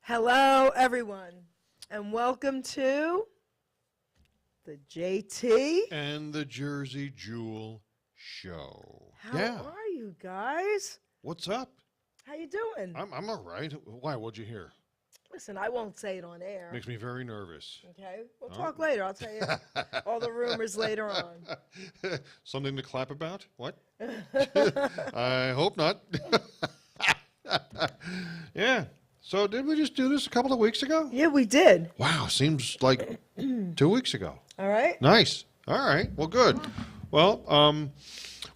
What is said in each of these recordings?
Hello, everyone, and welcome to the JT and the Jersey Jewel Show. How are you guys? What's up? How you doing? I'm all right. Why? What'd you hear? Listen, I won't say it on air. Makes me very nervous. Okay, we'll talk later. I'll tell you all the rumors later on. Something to clap about? What? I hope not. Yeah. So did we just do this a couple of weeks ago? Yeah, we did. Wow, seems like 2 weeks ago. All right. Nice. All right. Well, good. Well,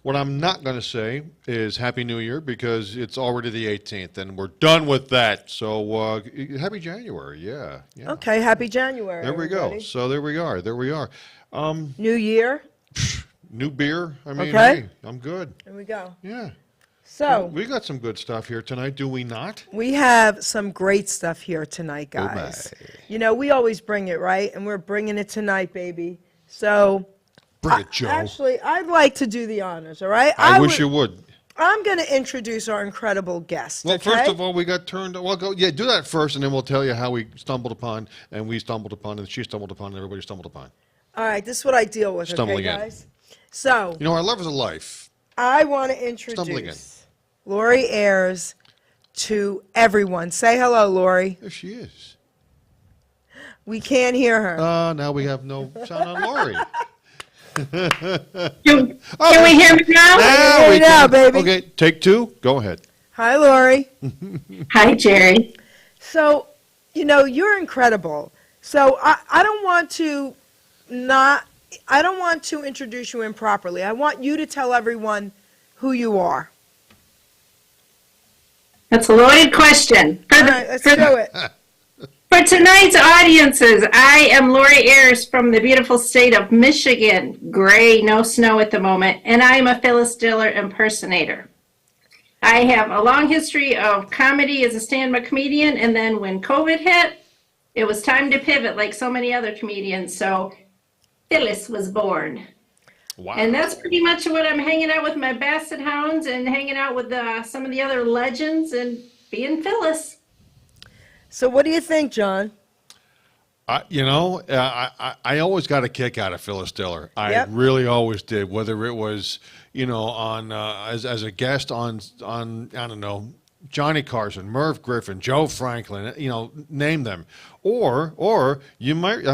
what I'm not going to say is Happy New Year because it's already the 18th and we're done with that. So Happy January. Yeah. Okay, Happy January. There we go. So there we are. There we are. New year. New beer. I mean, Okay. hey, I'm good. There we go. Yeah. So We got some good stuff here tonight, do we not? we have some great stuff here tonight, Oh, guys. my. You know, we always bring it, right? And we're bringing it tonight, baby. So Bring it, Joe. actually, I'd like to do the honors, all right? I wish you would. I'm going to introduce our incredible guest. Well, okay? first of all, we got turned. Well, go. Yeah, do that first, and then we'll tell you how we stumbled upon, and we stumbled upon, and she stumbled upon, and everybody stumbled upon. All right, this is what I deal with, Stumbling okay, in. guys? So You know, our love is a life. I want to Stumbling in. introduce Laurie Ayers to everyone. Say hello, Laurie. There she is. We can't hear her. Now we have no sound on Laurie. Can we hear me now? Now we now, can. baby. Okay, take two. Go ahead. Hi, Laurie. Hi, Jerry. So, you know, you're incredible. So I don't want to introduce you improperly. I want you to tell everyone who you are. That's a loaded question. All right, let's do it. For tonight's audiences, I am Laurie Ayers from the beautiful state of Michigan. Gray, no snow at the moment, and I am a Phyllis Diller impersonator. I have a long history of comedy as a stand-up comedian, and then when COVID hit, it was time to pivot like so many other comedians, so Phyllis was born. Wow. And that's pretty much what I'm hanging out with my basset hounds and hanging out with some of the other legends and being Phyllis. So what do you think, John? I always got a kick out of Phyllis Diller. Yep. I really always did. Whether it was, on as a guest on I don't know, Johnny Carson, Merv Griffin, Joe Franklin, name them, or you might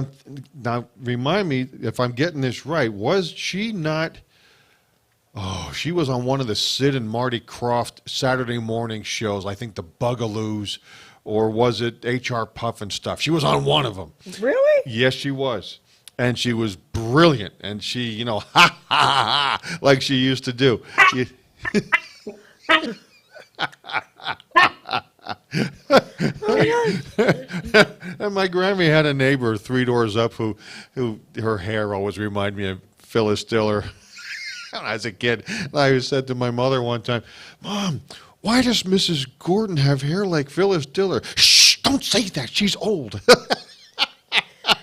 now remind me if I'm getting this right. Was she not? Oh, she was on one of the Sid and Marty Krofft Saturday morning shows. I think the Bugaloos. Or was it H.R. Puff and stuff? She was on one of them. Really? Yes, she was. And she was brilliant. And she, ha, ha, ha, ha, like she used to do. And my Grammy had a neighbor 3 doors up who her hair always reminded me of Phyllis Diller. When I was a kid, I said to my mother one time, "Mom, why does Mrs. Gordon have hair like Phyllis Diller?" "Shh, don't say that. She's old."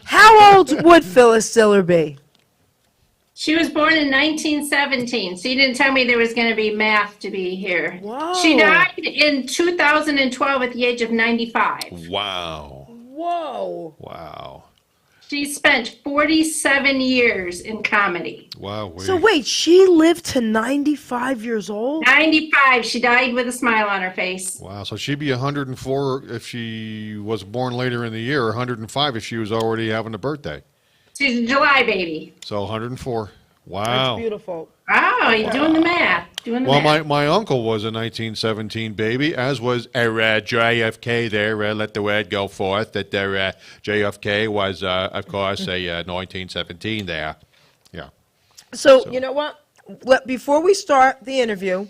How old would Phyllis Diller be? She was born in 1917, so you didn't tell me there was going to be math to be here. Whoa. She died in 2012 at the age of 95. Wow. Whoa. Wow. She spent 47 years in comedy. Wow. So wait, she lived to 95 years old? 95, she died with a smile on her face. Wow. So she'd be 104 if she was born later in the year, or 105 if she was already having a birthday. She's a July baby. So 104. Wow. That's beautiful. Oh, you're doing the math. Well, my uncle was a 1917 baby, as was JFK there. Let the word go forth that JFK was, of course, a 1917 there. Yeah. So, you know what? Before we start the interview,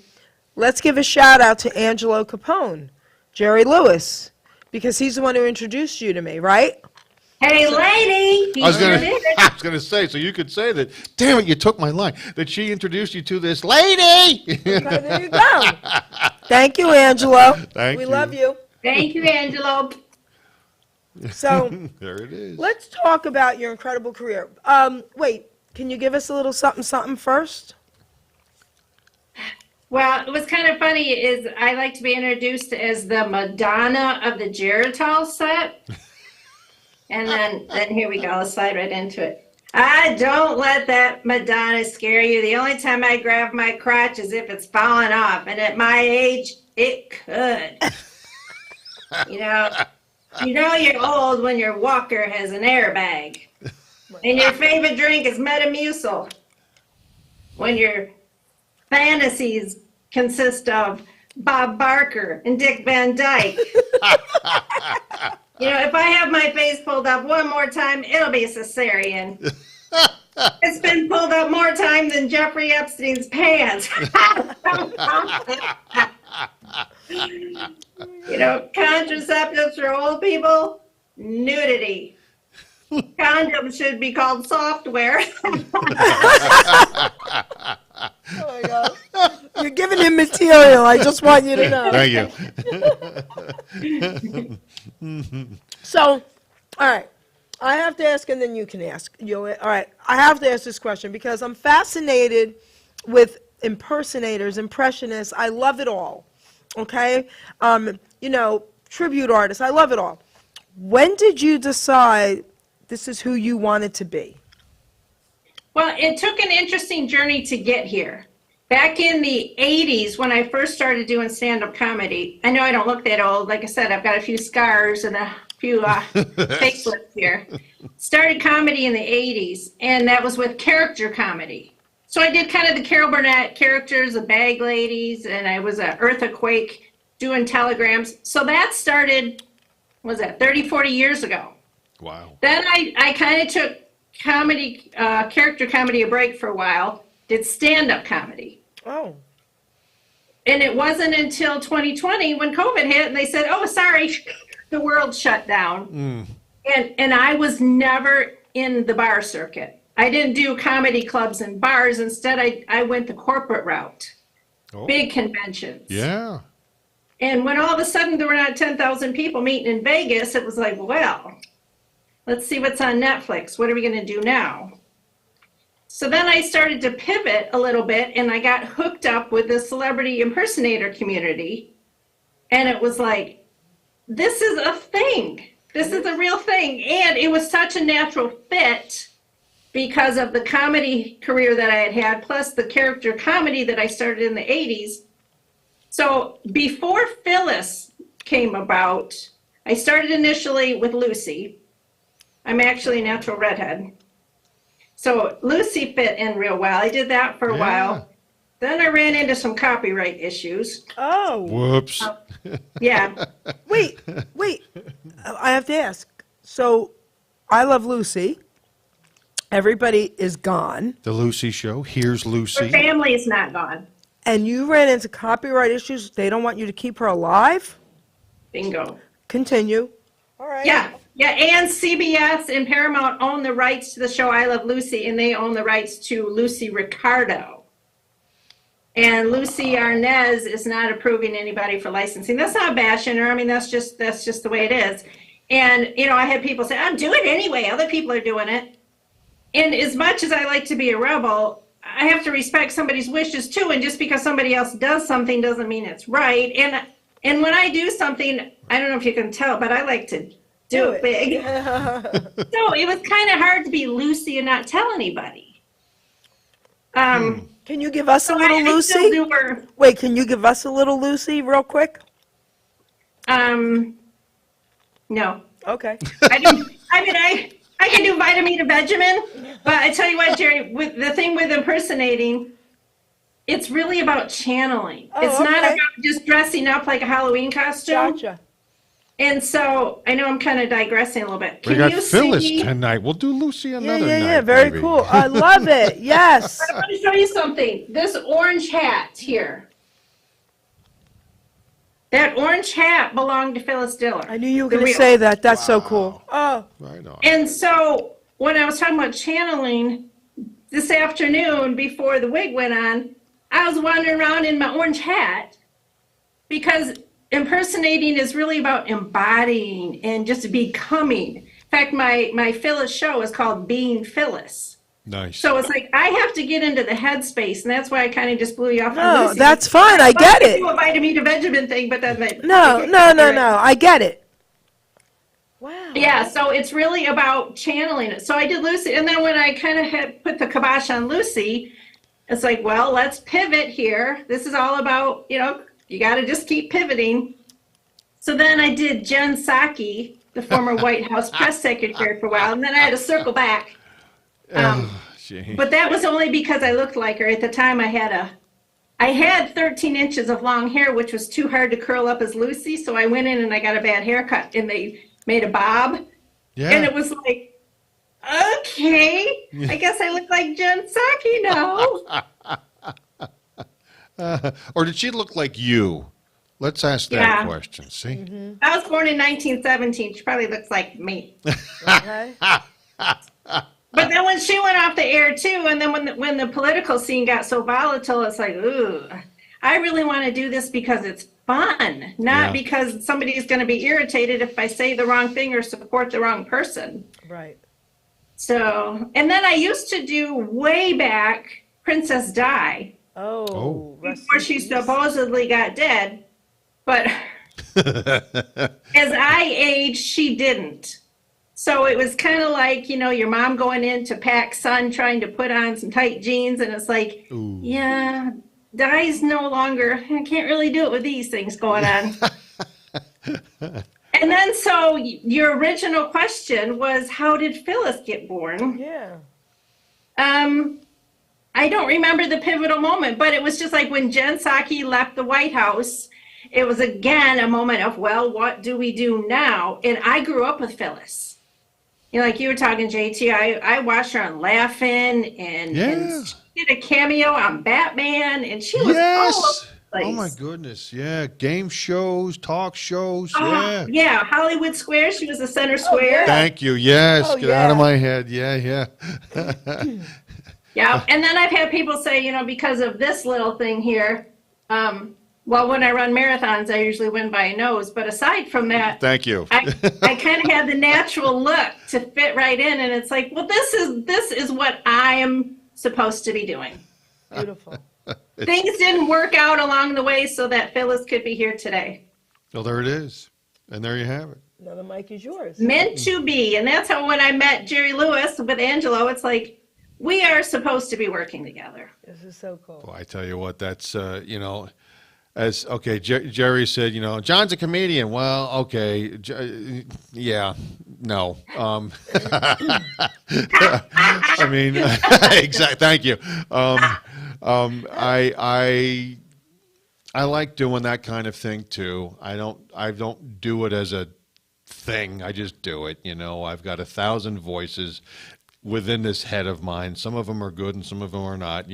let's give a shout out to Angelo Capone, Jerry Lewis, because he's the one who introduced you to me, right? Hey, lady! I was gonna say, so you could say that. Damn it, you took my line. That she introduced you to this lady. Okay, there you go. Thank you, Angelo. Thank we you. love you. Thank you, Angelo. So there it is. let's talk about your incredible career. Wait, can you give us a little something first? Well, it was kind of funny is I like to be introduced as the Madonna of the Geritol set. And then here we go. Let's slide right into it. I don't let that Madonna scare you. The only time I grab my crotch is if it's falling off. And at my age, it could. You know, you're old when your walker has an airbag. And your favorite drink is Metamucil. When your fantasies consist of Bob Barker and Dick Van Dyke. If I have my face pulled up one more time, it'll be a cesarean. It's been pulled up more time than Jeffrey Epstein's pants. Contraceptives for old people, nudity. Condoms should be called software. Oh my God. You're giving him material. I just want you to know. Thank you. So, all right. I have to ask, and then you can ask. All right. I have to ask this question because I'm fascinated with impersonators, impressionists. I love it all. Okay? Tribute artists. I love it all. When did you decide this is who you wanted to be? Well, it took an interesting journey to get here. Back in the 80s, when I first started doing stand-up comedy, I know I don't look that old. Like I said, I've got a few scars and a few facelifts here. Started comedy in the 80s, and that was with character comedy. So I did kind of the Carol Burnett characters, the bag ladies, and I was an earthquake doing telegrams. So that started, 30, 40 years ago. Wow. Then I kind of took comedy, character comedy a break for a while, did stand-up comedy. Oh. And it wasn't until 2020 when COVID hit and they said, oh, sorry, the world shut down. And I was never in the bar circuit. I didn't do comedy clubs and bars. Instead, I went the corporate route, big conventions. Yeah. And when all of a sudden there were not 10,000 people meeting in Vegas, it was like, well, let's see what's on Netflix. What are we going to do now? So then I started to pivot a little bit and I got hooked up with the celebrity impersonator community. And it was like, this is a thing. This is a real thing. And it was such a natural fit because of the comedy career that I had had, plus the character comedy that I started in the 80s. So before Phyllis came about, I started initially with Lucy. I'm actually a natural redhead. So Lucy fit in real well. I did that for a while. Then I ran into some copyright issues. Oh. Whoops. Yeah. Wait. I have to ask. So, I Love Lucy. Everybody is gone. The Lucy Show. Here's Her Lucy. family is not gone. And you ran into copyright issues. They don't want you to keep her alive? Bingo. Continue. All right. Yeah. Yeah, and CBS and Paramount own the rights to the show I Love Lucy, and they own the rights to Lucy Ricardo. And Lucy Arnaz is not approving anybody for licensing. That's not bashing her. I mean, that's just the way it is. And, I had people say, I'm doing it anyway. Other people are doing it. And as much as I like to be a rebel, I have to respect somebody's wishes too. And just because somebody else does something doesn't mean it's right. And when I do something, I don't know if you can tell, but I like to do it big. So it was kind of hard to be Lucy and not tell anybody. Can you give us a little I Lucy? still do her. Wait, can you give us a little Lucy real quick? No. Okay. I can do Vitamina Benjamin, but I tell you what, Jerry, with the thing with impersonating, it's really about channeling. Oh, It's not okay. about just dressing up like a Halloween costume. Gotcha. And so I know I'm kind of digressing a little bit. We Can got you Phyllis see? tonight. We'll do Lucy another night. Yeah, very maybe. cool. I love it. Yes. I want to show you something. This orange hat here. That orange hat belonged to Phyllis Diller. I knew you were For going to real. say that. That's so cool. Oh, Right on. And so when I was talking about channeling this afternoon before the wig went on, I was wandering around in my orange hat because impersonating is really about embodying and just becoming. In fact, my Phyllis show is called Being Phyllis. Nice. So it's like I have to get into the headspace, and that's why I kind of just blew you off. on No, Lucy. that's fine. I get I it. do a vitamin to Benjamin thing, but then No, I get it. Wow. Yeah, so it's really about channeling it. So I did Lucy, and then when I kind of had put the kibosh on Lucy, it's like, well, let's pivot here. This is all about, you got to just keep pivoting. So then I did Jen Psaki, the former White House press secretary for a while, and then I had to circle back. But that was only because I looked like her. At the time, I had 13 inches of long hair, which was too hard to curl up as Lucy. So I went in and I got a bad haircut, and they made a bob. Yeah. And it was like, okay, I guess I look like Jen Psaki now. Or did she look like you? Let's ask that Yeah. question. See? I was born in 1917. She probably looks like me. Okay. But then when she went off the air too, and then when the political scene got so volatile, it's like, ooh, I really want to do this because it's fun, not Yeah. because somebody's going to be irritated if I say the wrong thing or support the wrong person. Right. So, and then I used to do way back Princess Di Oh. rest before in she peace. supposedly got dead, but as I aged, she didn't. So it was kind of like, your mom going in to pack Sun, trying to put on some tight jeans, and it's like, Ooh. yeah, Di's no longer, I can't really do it with these things going on. And then, so your original question was, how did Phyllis get born? Yeah. I don't remember the pivotal moment, but it was just like when Jen Psaki left the White House, it was again a moment of, well, what do we do now? And I grew up with Phyllis. Like you were talking, JT, I watched her on Laugh-In, and she did a cameo on Batman, and she was all over the place. Oh my goodness. Yeah. Game shows, talk shows. Oh, Yeah. yeah, Hollywood Square. She was the center square. Thank you. Yes. Oh, Get out of yeah. my head. Yeah. Yeah, and then I've had people say, because of this little thing here, well, when I run marathons, I usually win by a nose. But aside from that, Thank you. I kind of had the natural look to fit right in, and it's like, well, this is what I am supposed to be doing. Beautiful. Things didn't work out along the way so that Phyllis could be here today. Well, there it is. And there you have it. Now the mic is yours. Meant to be, and that's how when I met Jerry Lewis with Angelo, it's like, we are supposed to be working together. This is so cool. Well, I tell you what, that's, Jerry said, John's a comedian. Well, okay. Yeah, no. I mean, exactly. Thank you. I like doing that kind of thing too. I don't do it as a thing. I just do it. I've got 1,000 voices within this head of mine. Some of them are good and some of them are not,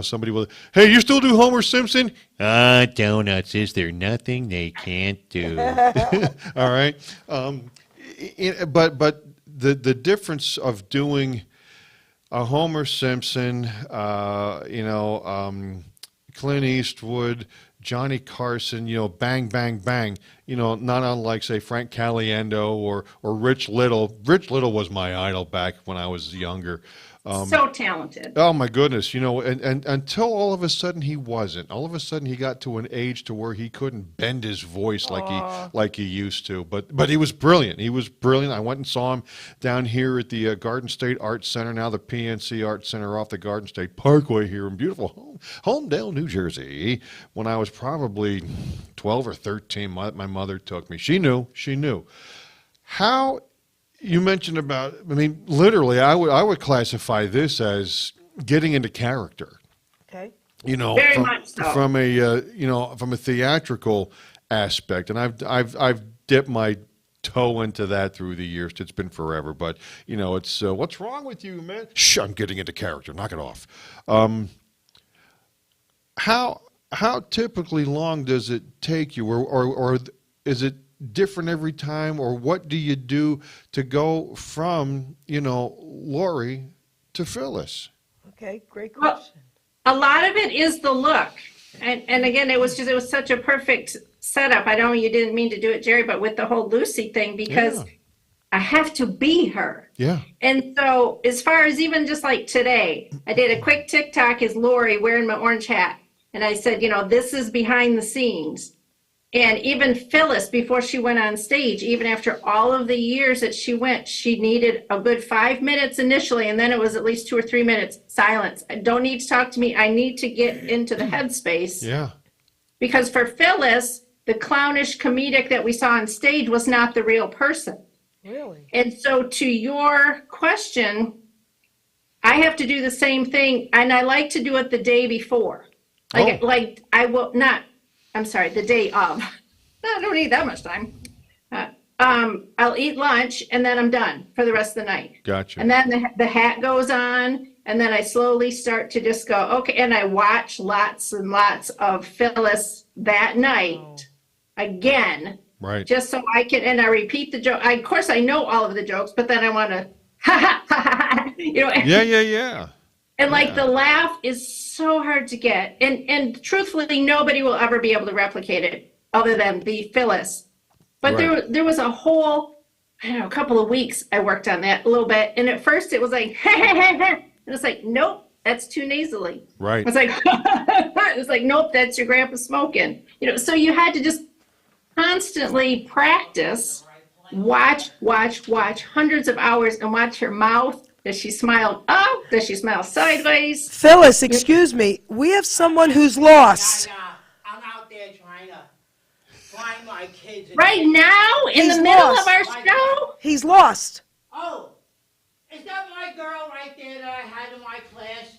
somebody will, hey, you still do Homer Simpson? Donuts. Is there nothing they can't do? All right. But the difference of doing a Homer Simpson, Clint Eastwood, Johnny Carson, bang, bang, bang, not unlike, say, Frank Caliendo or Rich Little. Rich Little was my idol back when I was younger. So talented. Oh my goodness, and until all of a sudden he wasn't. All of a sudden he got to an age to where he couldn't bend his voice like he used to. But he was brilliant. He was brilliant. I went and saw him down here at the Garden State Arts Center, now the PNC Arts Center off the Garden State Parkway here in beautiful Homedale, New Jersey. When I was probably 12 or 13, my mother took me. She knew. How? You mentioned about, literally, I would classify this as getting into character. Okay. Very much so. From a theatrical aspect, and I've dipped my toe into that through the years. It's been forever, but it's what's wrong with you, man? Shh, I'm getting into character. Knock it off. How typically long does it take you, or is it different every time, or what do you do to go from Laurie to Phyllis? Okay, great Well, question. a lot of it is the look, and again, it was such a perfect setup. I know you didn't mean to do it, Jerry, but with the whole Lucy thing, because I have to be her. Yeah. And so as far as even just like today, I did a quick TikTok as Laurie wearing my orange hat. And I said, this is behind the scenes. And even Phyllis, before she went on stage, even after all of the years that she went, she needed a good 5 minutes initially. And then it was at least 2 or 3 minutes silence. I don't need to talk to me. I need to get into the headspace. Yeah. Because for Phyllis, the clownish comedic that we saw on stage was not the real person. Really? And so to your question, I have to do the same thing. And I like to do it the day before. Like I will not, I'm sorry, the day of. No, I don't need that much time. I'll eat lunch and then I'm done for the rest of the night. Gotcha. And then the hat goes on and then I slowly start to just go, okay. And I watch lots and lots of Phyllis that night again. Right. Just so I can, and I repeat the joke. Of course, I know all of the jokes, but then I want to, ha ha ha ha, Yeah. And like the laugh is so hard to get. And truthfully, nobody will ever be able to replicate it other than the Phyllis. But Right. there was a whole, I don't know, a couple of weeks I worked on that a little bit. And at first it was like, and it's like, nope, that's too nasally. Right. It's like, it was like, nope, that's your grandpa smoking. So you had to just constantly practice, watch hundreds of hours and watch her mouth. Does she smile up? Does she smile sideways? Phyllis, excuse me. We have someone who's lost. I'm out there trying to find my kids. Right now, in He's the middle lost. of our show? He's lost. Oh, is that my girl right there that I had in my class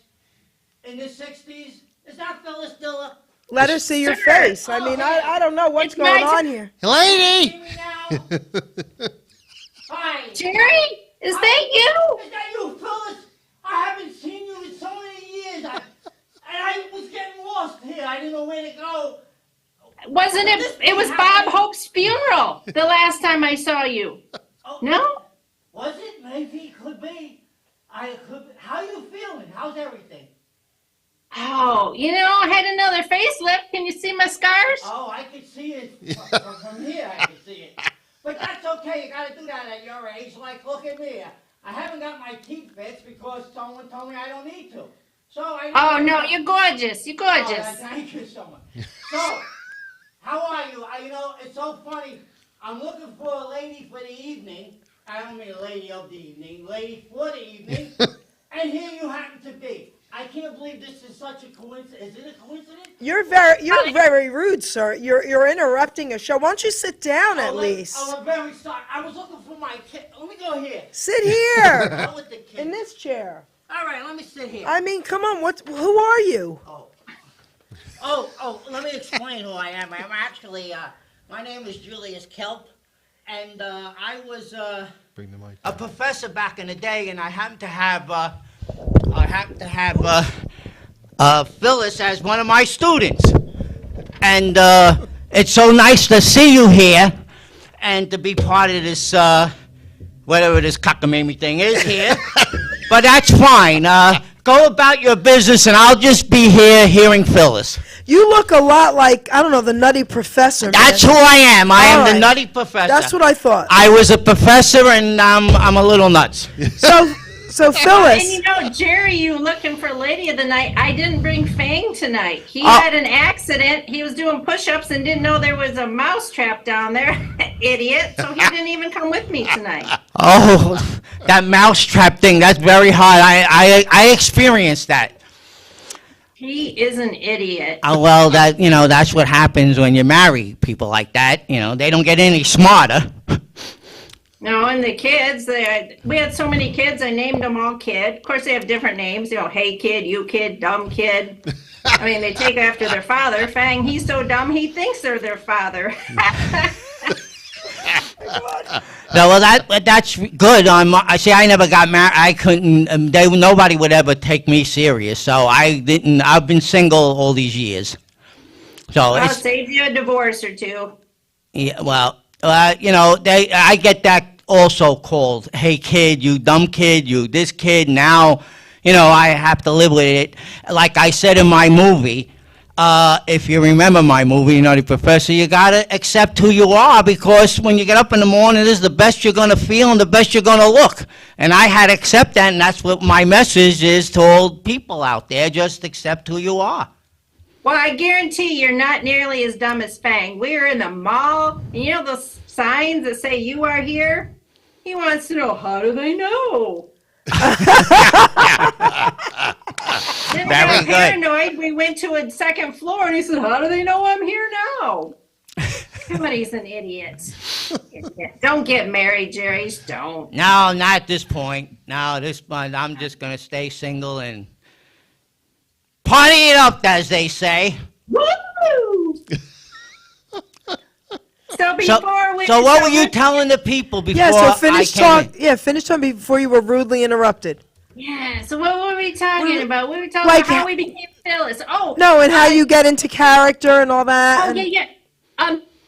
in the 60s? Is that Phyllis Diller? Let her see your Sir. face. I mean, I don't know what's It's going my on here. Lady! See me now? Hi. Jerry, is that you? Is that you, Phyllis? I haven't seen you in so many years. And I was getting lost here. I didn't know where to go. Wasn't it? It was Bob Hope's funeral the last time I saw you. Oh, No? Was it? Maybe. Could be. How you feeling? How's everything? Oh, I had another facelift. Can you see my scars? Oh, I can see it from here. I can see it. But that's okay. You got to do that at your age. Like, look at me. I haven't got my teeth fixed because someone told me I don't need to. So I. Oh, no, you're gorgeous. You're Oh, gorgeous. thank you so much. So, how are you? It's so funny. I'm looking for a lady for the evening. I don't mean a lady of the evening. Lady for the evening. And here you happen to be. I can't believe this is such a coincidence. Is it a coincidence? You're very rude, sir. You're interrupting a show. Why don't you sit down at least? Oh, I'm very sorry. I was looking for my kid. Let me go here. Sit here Go with the kid. in this chair. All right, let me sit here. I mean, come on. Who are you? Let me explain who I am. I'm actually, my name is Julius Kelp, and I was Bring the mic. a professor back in the day, and I happen to have Phyllis as one of my students. And it's so nice to see you here and to be part of this, whatever this cockamamie thing is here. But that's fine. Go about your business, and I'll just be here hearing Phyllis. You look a lot like, I don't know, the Nutty Professor. That's man. who I am. I am All the right. nutty professor. That's what I thought. I was a professor, and I'm a little nuts. So And Phyllis, Jerry, you looking for lady of the night. I didn't bring Fang tonight. He Oh. had an accident. He was doing push-ups and didn't know there was a mouse trap down there. Idiot. So he didn't even come with me tonight. Oh, that mousetrap thing, that's very hard. I experienced that. He is an idiot. Well, that's what happens when you marry people like that. They don't get any smarter. No, and the kids, we had so many kids, I named them all Kid. Of course, they have different names, hey kid, you kid, dumb kid. I mean, they take after their father. Fang, he's so dumb, he thinks they're their father. No, well, that's good. I see. I never got married. I couldn't. Nobody would ever take me serious. So I didn't. I've been single all these years. So Well, it it's saves you a divorce or two. yeah. Well, I get that also called, "Hey kid, you dumb kid, you this kid." Now, I have to live with it. Like I said in my movie, if you remember my movie, Nutty Professor, you gotta accept who you are, because when you get up in the morning, this is the best you're gonna feel and the best you're gonna look. And I had to accept that, and that's what my message is to all people out there. Just accept who you are. Well, I guarantee you're not nearly as dumb as Fang. We were in the mall, and you know those signs that say "You are here"? He wants to know, how do they know? Then we got Very good. paranoid. We went to a second floor, and he said, how do they know I'm here now? Somebody's an idiot. Don't get married, Jerry. Don't. No, not at this point. No, this month I'm just gonna stay single and party it up, as they say. Woo! So before we... So what were you telling the people before Yeah, so I finish came in? finish talking before you were rudely interrupted. Yeah, so what were we talking about? We were talking Like about how how- we became Phyllis. Oh, No, and how you get into character and all that. oh, and- yeah.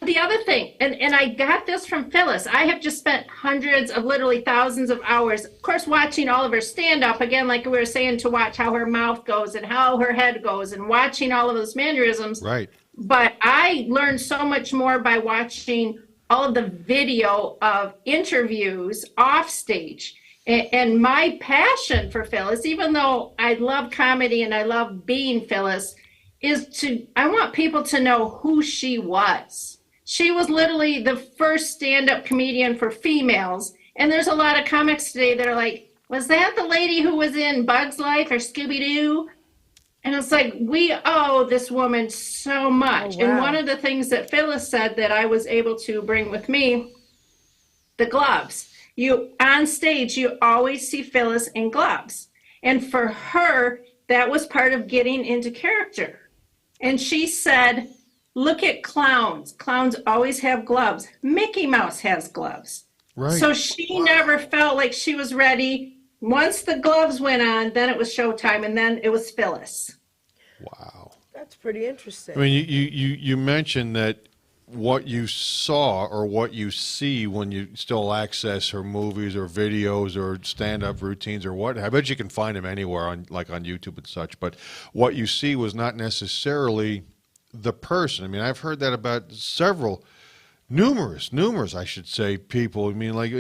The other thing, and I got this from Phyllis. I have just spent hundreds of, literally thousands of hours, of course, watching all of her stand-up, again, like we were saying, to watch how her mouth goes and how her head goes and watching all of those mannerisms. Right. But I learned so much more by watching all of the video of interviews off stage. And my passion for Phyllis, even though I love comedy and I love being Phyllis, I want people to know who she was. She was literally the first stand-up comedian for females. And there's a lot of comics today that are like, was that the lady who was in Bug's Life or Scooby-Doo? And it's like, we owe this woman so much. Oh, wow. And one of the things that Phyllis said that I was able to bring with me, the gloves. On stage, you always see Phyllis in gloves. And for her, that was part of getting into character. And she said, look at clowns. Clowns always have gloves. Mickey Mouse has gloves. Right. So she never felt like she was ready. Once the gloves went on, then it was showtime, and then it was Phyllis. Wow. That's pretty interesting. I mean, you mentioned that what you saw or what you see when you still access her movies or videos or stand-up routines or what. I bet you can find them anywhere on YouTube and such. But what you see was not necessarily the person. I mean, I've heard that about numerous, I should say, people. I mean, like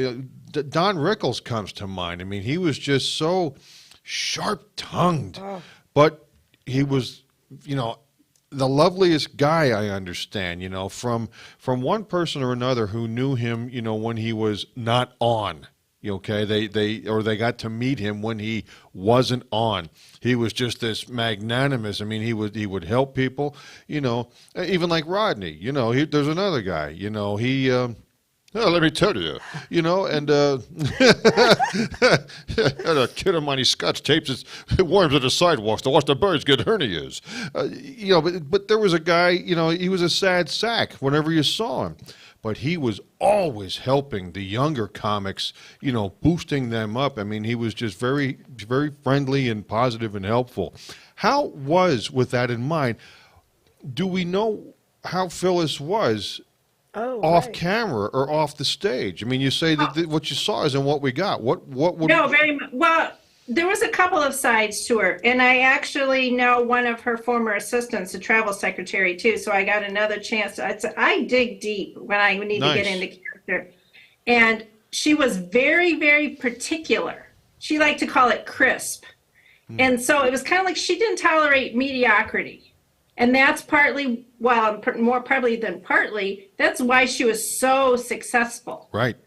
Don Rickles comes to mind. I mean, he was just so sharp-tongued, but he was, the loveliest guy, I understand, from one person or another who knew him, when he was not on. Okay, they got to meet him when he wasn't on. He was just this magnanimous. I mean, he would help people. Even like Rodney. There's another guy. Let me tell you. And a kid of mine, he scotch tapes his worms at the sidewalks to watch the birds get hernias. But there was a guy. He was a sad sack whenever you saw him. But he was always helping the younger comics, boosting them up. I mean, he was just very, very friendly and positive and helpful. How was, with that in mind, do we know how Phyllis was off camera or off the stage? I mean, you say that what you saw isn't what we got. What would... No, very much. Well, there was a couple of sides to her, and I actually know one of her former assistants, the travel secretary, too, so I got another chance. I dig deep when I need to get into character. And she was very, very particular. She liked to call it crisp. And so it was kind of like she didn't tolerate mediocrity. And that's partly, well, more probably than partly, that's why she was so successful. Right.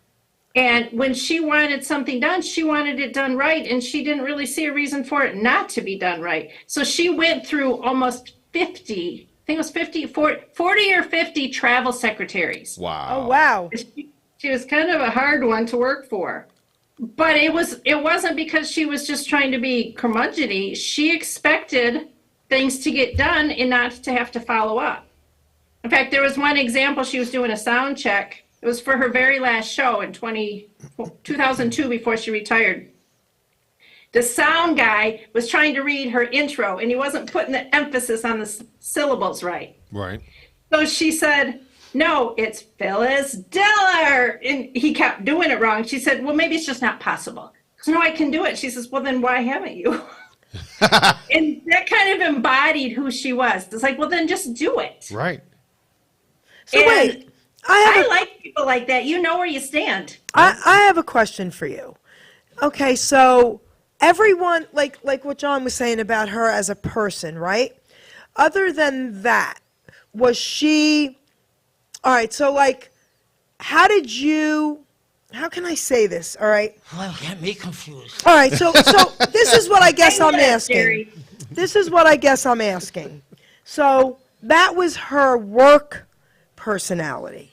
And when she wanted something done, she wanted it done right, and she didn't really see a reason for it not to be done right. So she went through almost 50, I think it was 40 or 50 travel secretaries. Wow. Oh, wow. She was kind of a hard one to work for. But it wasn't because she was just trying to be curmudgeon-y. She expected things to get done and not to have to follow up. In fact, there was one example. She was doing a sound check. It was for her very last show in 2002 before she retired. The sound guy was trying to read her intro, and he wasn't putting the emphasis on the syllables right. Right. So she said, no, it's Phyllis Diller. And he kept doing it wrong. She said, well, maybe it's just not possible. I said, no, I can do it. She says, well, then why haven't you? And that kind of embodied who she was. It's like, well, then just do it. Right. So And wait, I like people like that. You know where you stand. I have a question for you. Okay, so everyone, like what John was saying about her as a person, right? Other than that, was she, all right, so like, how can I say this, all right? Well, get me confused. All right, so this is what I guess I'm Yes, asking. Jerry. This is what I guess I'm asking. So that was her work personality.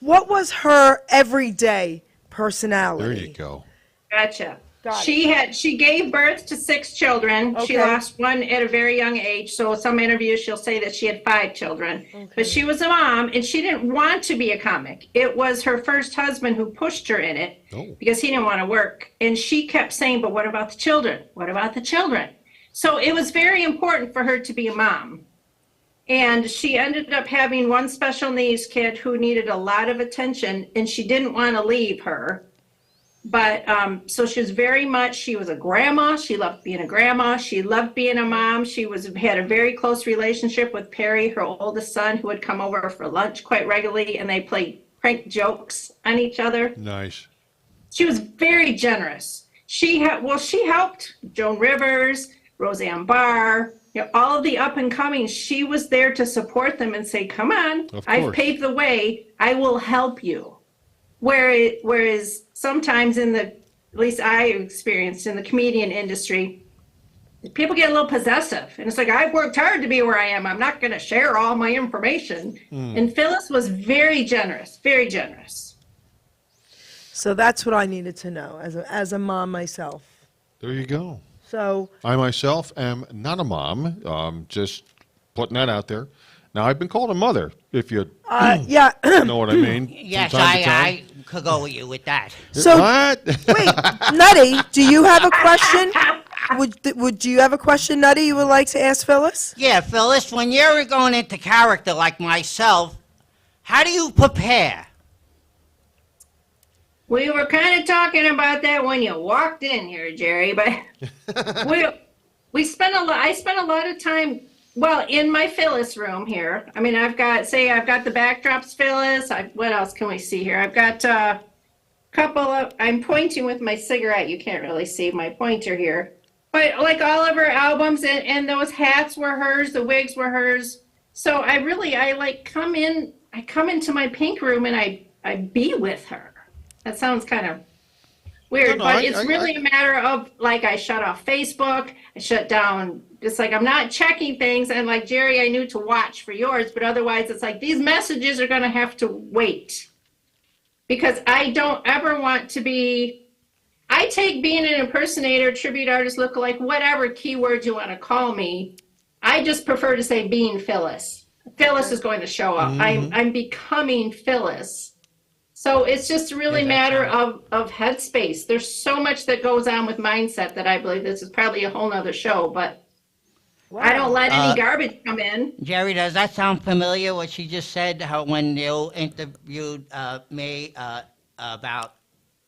What was her everyday personality? There you go. Gotcha. Got She gave birth to 6 children. She Okay. lost one at a very young age. So some interviews she'll say that she had 5 children. But she was a mom and she didn't want to be a comic. It was her first husband who pushed her in it Oh. because he didn't want to work. And she kept saying, but what about the children? What about the children? So it was very important for her to be a mom. And she ended up having one special needs kid who needed a lot of attention and she didn't want to leave her. But so she was a grandma. She loved being a grandma. She loved being a mom. Had a very close relationship with Perry, her oldest son, who would come over for lunch quite regularly, and they played prank jokes on each other. Nice. She was very generous. She helped Joan Rivers, Roseanne Barr, all of the up and coming. She was there to support them and say, come on, Of I've course. paved the way. I will help you. Whereas sometimes at least I experienced in the comedian industry, people get a little possessive. And it's like, I've worked hard to be where I am. I'm not going to share all my information. And Phyllis was very generous, very generous. So that's what I needed to know as a mom myself. There you go. So I myself am not a mom. Just putting that out there. Now, I've been called a mother, if you yeah. know what I mean. Yes, from time to time. I could go with you with that. So What? wait, Nutty, do you have a question? Do you have a question, Nutty, you would like to ask Phyllis? Yeah, Phyllis, when you're going into character like myself, how do you prepare? We were kind of talking about that when you walked in here, Jerry, but I spent a lot of time, well, in my Phyllis room here. I mean, I've got the backdrops Phyllis. What else can we see here? I've got a couple of, I'm pointing with my cigarette. You can't really see my pointer here. But like all of her albums and those hats were hers, the wigs were hers. So I come into my pink room and I be with her. That sounds kind of weird, No, but it's really a matter of like I shut off Facebook, I shut down. It's like I'm not checking things, and like Jerry, I knew to watch for yours, but otherwise, it's like these messages are going to have to wait because I don't ever want to be. I take being an impersonator, tribute artist, lookalike, whatever keyword you want to call me. I just prefer to say being Phyllis. Phyllis is going to show up. I'm becoming Phyllis. So it's just really a matter of headspace. There's so much that goes on with mindset that I believe this is probably a whole nother show, but I don't let any garbage come in. Jerry, does that sound familiar, what she just said, how when you interviewed me about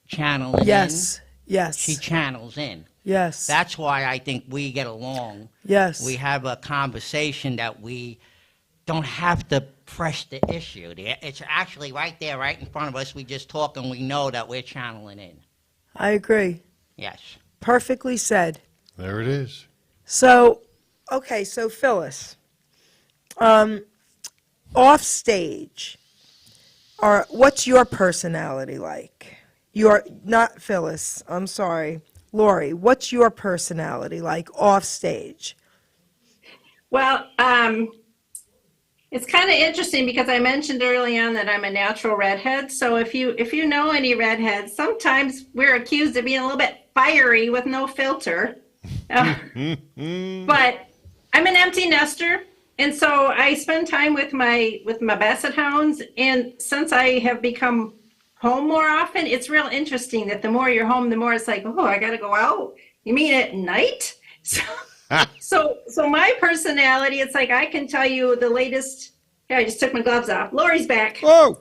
channeling Yes. in? Yes. She channels in. Yes. That's why I think we get along. Yes. We have a conversation that we don't have to press the issue. It's actually right there, right in front of us. We just talk and we know that we're channeling in. I agree. Yes. Perfectly said. There it is. So, okay, so Phyllis, off stage, what's your personality like? You're not Phyllis. I'm sorry, Laurie. What's your personality like off stage? Well, it's kind of interesting because I mentioned early on that I'm a natural redhead. So if you know any redheads, sometimes we're accused of being a little bit fiery with no filter. But I'm an empty nester, and so I spend time with my basset hounds. And since I have become home more often, it's real interesting that the more you're home, the more it's like, oh, I got to go out. You mean at night? So my personality, it's like I can tell you the latest. Yeah, I just took my gloves off. Laurie's back. Whoa!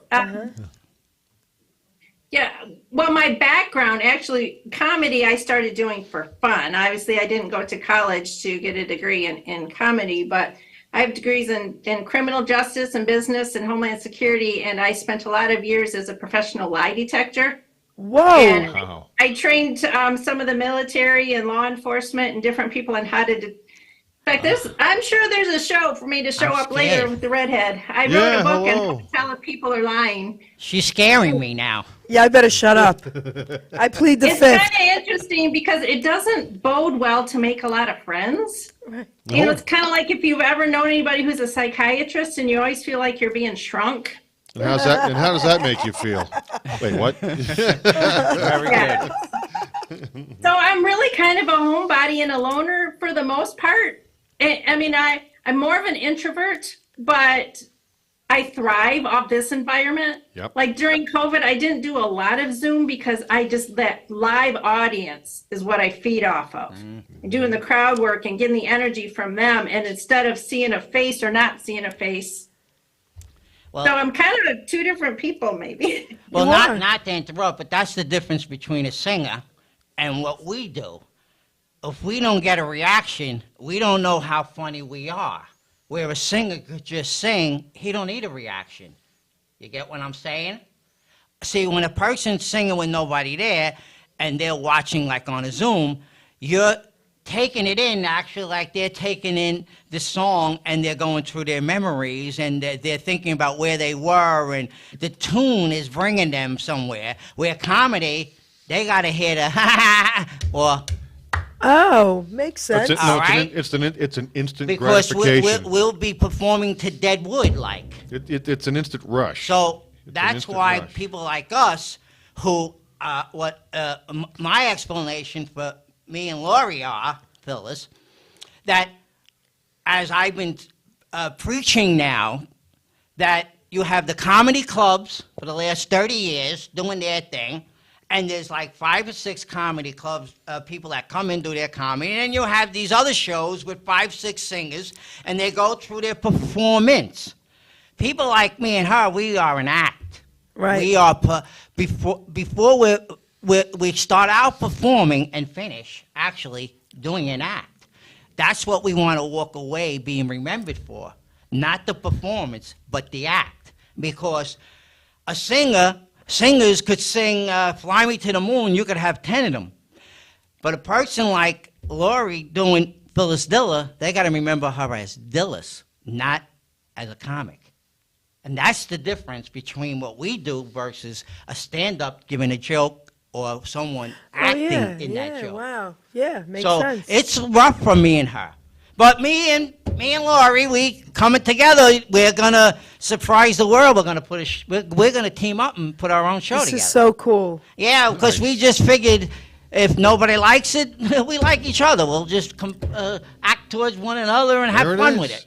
Yeah, well, my background, actually, comedy I started doing for fun. Obviously, I didn't go to college to get a degree in comedy, but I have degrees in criminal justice and business and homeland security, and I spent a lot of years as a professional lie detector. And Whoa. Wow. I trained some of the military and law enforcement and different people on how to. In fact, I'm sure there's a show for me to show I'm up later scared. with the redhead. I wrote Yeah, a book on how hello. to tell if people are lying. She's scaring me now. Yeah, I better shut up. I plead the It's fifth. kind of interesting because it doesn't bode well to make a lot of friends. You know, it's kind of like if you've ever known anybody who's a psychiatrist and you always feel like you're being shrunk. And how's that? And how does that make you feel? Wait, what? Very Yeah. good. So I'm really kind of a homebody and a loner for the most part. I mean, I'm more of an introvert, but I thrive off this environment. Yep. Like during COVID, I didn't do a lot of Zoom because that live audience is what I feed off of. And doing the crowd work and getting the energy from them. And instead of seeing a face or not seeing a face. Well, So I'm kind of two different people, maybe. Well, You are. not to interrupt, but that's the difference between a singer and what we do. If we don't get a reaction, we don't know how funny we are. Where a singer could just sing, he don't need a reaction. You get what I'm saying? See, when a person's singing with nobody there and they're watching like on a Zoom, you're taking it in actually like they're taking in the song and they're going through their memories and they're thinking about where they were and the tune is bringing them somewhere. Where comedy, they got to hear the or Oh, makes sense. All right. It's an instant because gratification. we'll be performing to dead wood like. It's an instant rush. So It's an that's instant why rush. people like us, who, my explanation for me and Laurie are, Phyllis, that as I've been preaching now, that you have the comedy clubs for the last 30 years doing their thing, and there's like 5 or 6 comedy clubs, people that come and do their comedy, and then you have these other shows with 5, 6 singers, and they go through their performance. People like me and her, we are an act. Right. We are before we start out performing and finish actually doing an act. That's what we want to walk away being remembered for, not the performance, but the act. Because singers could sing "Fly Me to the Moon." You could have 10 of them, but a person like Laurie doing Phyllis Diller, they got to remember her as Dillis, not as a comic. And that's the difference between what we do versus a stand-up giving a joke or someone acting in that joke. Wow. Yeah, makes So sense. it's rough for me and her. But me and Laurie, we coming together. We're gonna surprise the world. We're gonna we're gonna team up and put our own show This together. is so cool. Yeah, because we just figured if nobody likes it, we like each other. We'll just act towards one another and have There it fun is. with it.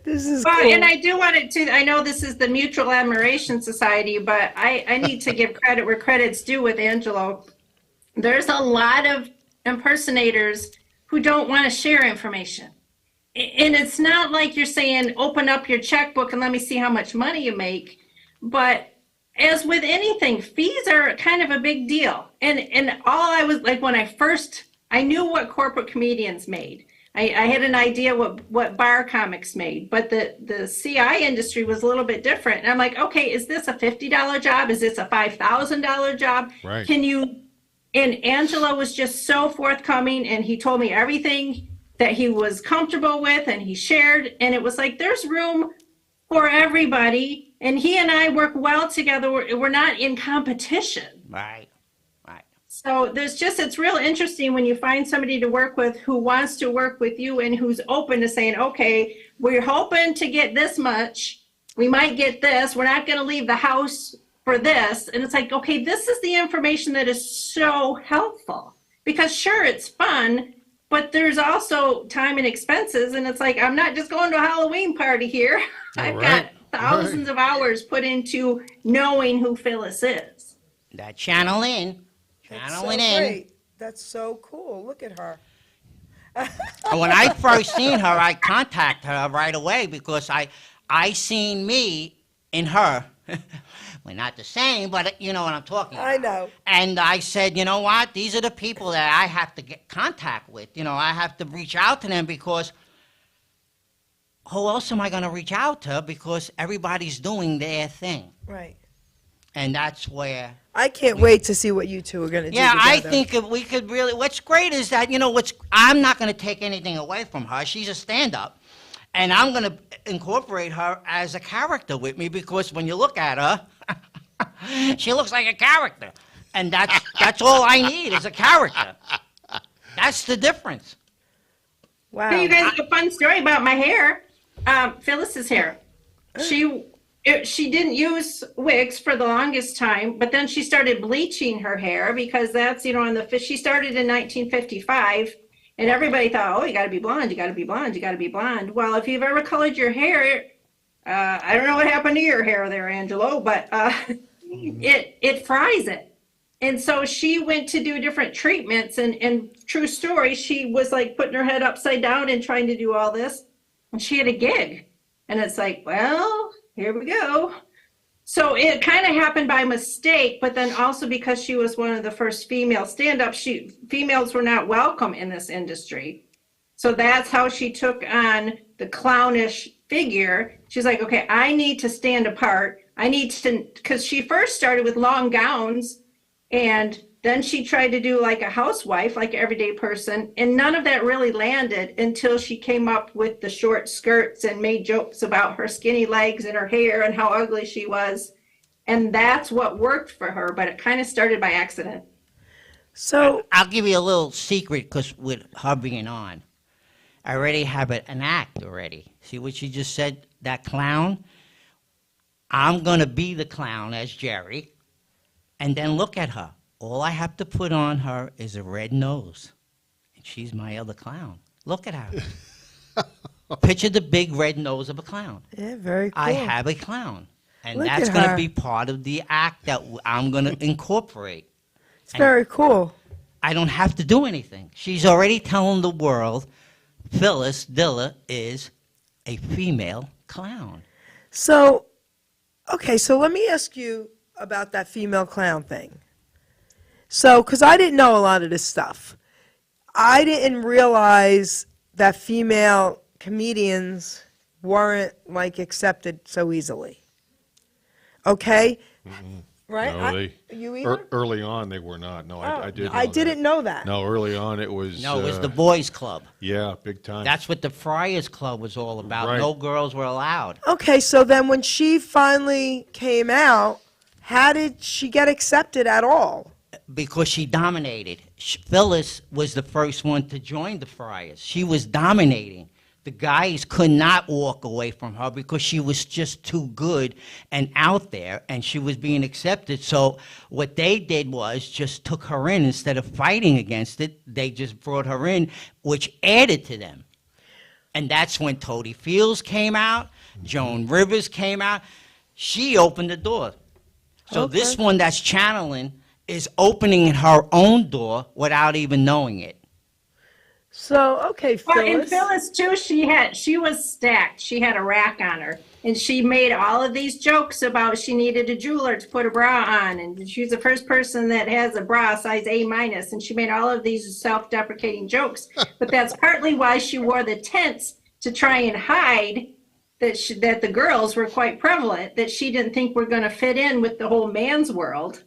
This is Well, cool. and I do want it to, I know this is the Mutual Admiration Society, but I need to give credit where credit's due with Angelo. There's a lot of impersonators who don't want to share information. And it's not like you're saying, open up your checkbook and let me see how much money you make. But as with anything, fees are kind of a big deal. And all I was like, when I knew what corporate comedians made. I had an idea what bar comics made, but the CI industry was a little bit different. And I'm like, okay, is this a $50 job? Is this a $5,000 job? Right. Can you, and Angelo was just so forthcoming and he told me everything that he was comfortable with and he shared. And it was like, there's room for everybody. And he and I work well together. We're not in competition. Right. So it's real interesting when you find somebody to work with who wants to work with you and who's open to saying, okay, we're hoping to get this much. We might get this. We're not going to leave the house for this. And it's like, okay, this is the information that is so helpful because sure, it's fun, but there's also time and expenses. And it's like, I'm not just going to a Halloween party here. I've right, got thousands of hours put into knowing who Phyllis is. That channel in. That's so Channeling in. great. That's so cool. Look at her. And when I first seen her, I contacted her right away because I seen me in her We're not the same, but you know what I'm talking about. I know. And I said, you know what? These are the people that I have to get contact with. You know, I have to reach out to them because who else am I going to reach out to? Because everybody's doing their thing. Right. And that's where... I can't wait to see what you two are going to do Yeah, I together. think if we could really... What's great is that, you know, I'm not going to take anything away from her. She's a stand-up. And I'm going to incorporate her as a character with me because when you look at her, she looks like a character. And that's all I need is a character. That's the difference. Wow. Hey, you guys, a fun story about my hair. Phyllis's hair. She didn't use wigs for the longest time, but then she started bleaching her hair because that's, you know, she started in 1955, and everybody thought, oh, you got to be blonde, you got to be blonde, you got to be blonde. Well, if you've ever colored your hair, I don't know what happened to your hair there, Angelo, but it fries it. And so she went to do different treatments, and true story, she was like putting her head upside down and trying to do all this. And she had a gig, and it's like, well, here we go. So it kind of happened by mistake, but then also because she was one of the first female stand-ups, females were not welcome in this industry. So that's how she took on the clownish figure. She's like, okay, I need to stand apart. I need to, because she first started with long gowns, and then she tried to do like a housewife, like an everyday person, and none of that really landed until she came up with the short skirts and made jokes about her skinny legs and her hair and how ugly she was. And that's what worked for her, but it kind of started by accident. So, I'll give you a little secret because with her being on, I already have an act already. See what she just said? That clown? I'm going to be the clown as Jerry. And then look at her. All I have to put on her is a red nose. And she's my other clown. Look at her. Picture the big red nose of a clown. yeah, very cool. I have a clown. And Look that's at going to her. be part of the act that I'm going to incorporate. It's very cool. I don't have to do anything. She's already telling the world Phyllis Diller is a female clown. So, okay, so let me ask you about that female clown thing. So, because I didn't know a lot of this stuff. I didn't realize that female comedians weren't, like, accepted so easily. Okay? Right? No, you either? early on they were not. No, I did. I didn't know that. No, early on it was. No, it was the boys' club. Yeah, big time. That's what the Friars Club was all about. Right. No girls were allowed. Okay, so then when she finally came out, how did she get accepted at all? Because she dominated. Phyllis was the first one to join the Friars. She was dominating. The guys could not walk away from her because she was just too good and out there, and she was being accepted. So what they did was just took her in. Instead of fighting against it, they just brought her in, which added to them. And that's when Toady Fields came out, Joan Rivers came out. She opened the door. So Okay. this one that's channeling is opening her own door without even knowing it. So, okay, Well, and Phyllis. Phyllis too, she was stacked. She had a rack on her, and she made all of these jokes about she needed a jeweler to put a bra on, and she's the first person that has a bra size A minus, and she made all of these self-deprecating jokes. But that's partly why she wore the tents, to try and hide that the girls were quite prevalent, that she didn't think were going to fit in with the whole man's world.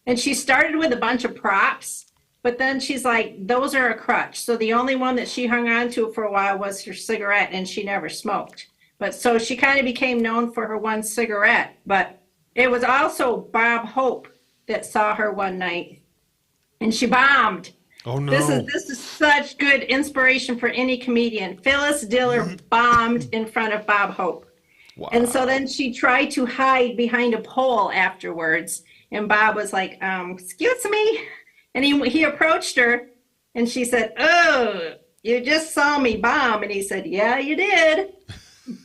And she started with a bunch of props. But then she's like, those are a crutch. So the only one that she hung on to for a while was her cigarette, and she never smoked. But so she kind of became known for her one cigarette. But it was also Bob Hope that saw her one night, and she bombed. Oh no! This is such good inspiration for any comedian. Phyllis Diller bombed in front of Bob Hope. Wow. And so then she tried to hide behind a pole afterwards. And Bob was like, excuse me. And he approached her, and she said, oh, you just saw me bomb. And he said, yeah, you did.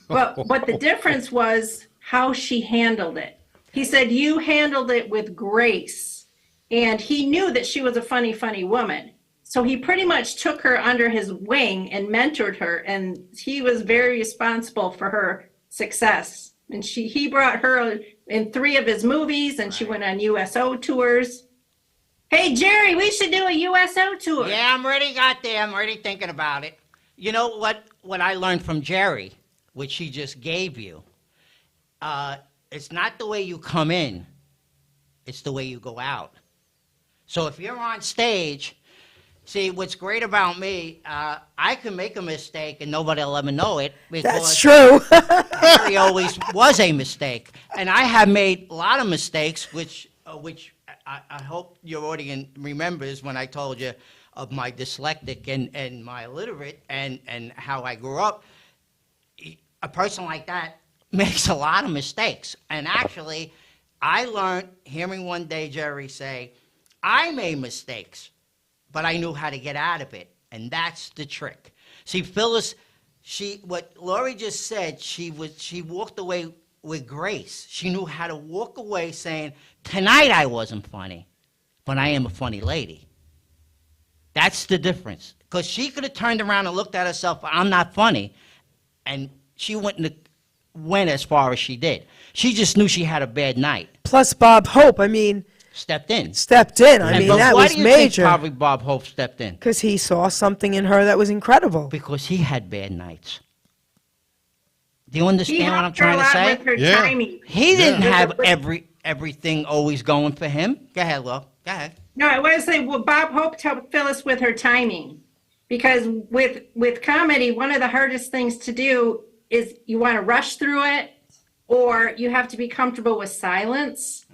But the difference was how she handled it. He said, you handled it with grace. And he knew that she was a funny, funny woman. So he pretty much took her under his wing and mentored her. And he was very responsible for her success. And he brought her in 3 of his movies, and she went on USO tours. Hey, Jerry, we should do a USO tour. Yeah, I'm already got there. I'm already thinking about it. You know what I learned from Jerry, which he just gave you? It's not the way you come in, it's the way you go out. So if you're on stage, see, what's great about me, I can make a mistake and nobody will ever know it. That's true. Jerry always was a mistake. And I have made a lot of mistakes, which I hope your audience remembers when I told you of my dyslexic and my illiterate and how I grew up. A person like that makes a lot of mistakes. And actually, I learned hearing one day Jerry say, I made mistakes, but I knew how to get out of it. And that's the trick. See, Phyllis, what Laurie just said, she walked away with grace. She knew how to walk away saying, tonight I wasn't funny, but I am a funny lady. That's the difference. Because she could have turned around and looked at herself, I'm not funny, and she wouldn't have went as far as she did. She just knew she had a bad night. Plus Bob Hope, I mean, Stepped in. I mean, that why was do you think major. probably Bob Hope stepped in? Because he saw something in her that was incredible. Because he had bad nights. Do you understand He what I'm helped her a trying to lot say? with her Yeah. timing. He didn't Yeah. have everything always going for him. Go ahead, Lo. Go ahead. No, I was saying, well, Bob Hope helped Phyllis with her timing. Because with comedy, one of the hardest things to do is you want to rush through it, or you have to be comfortable with silence.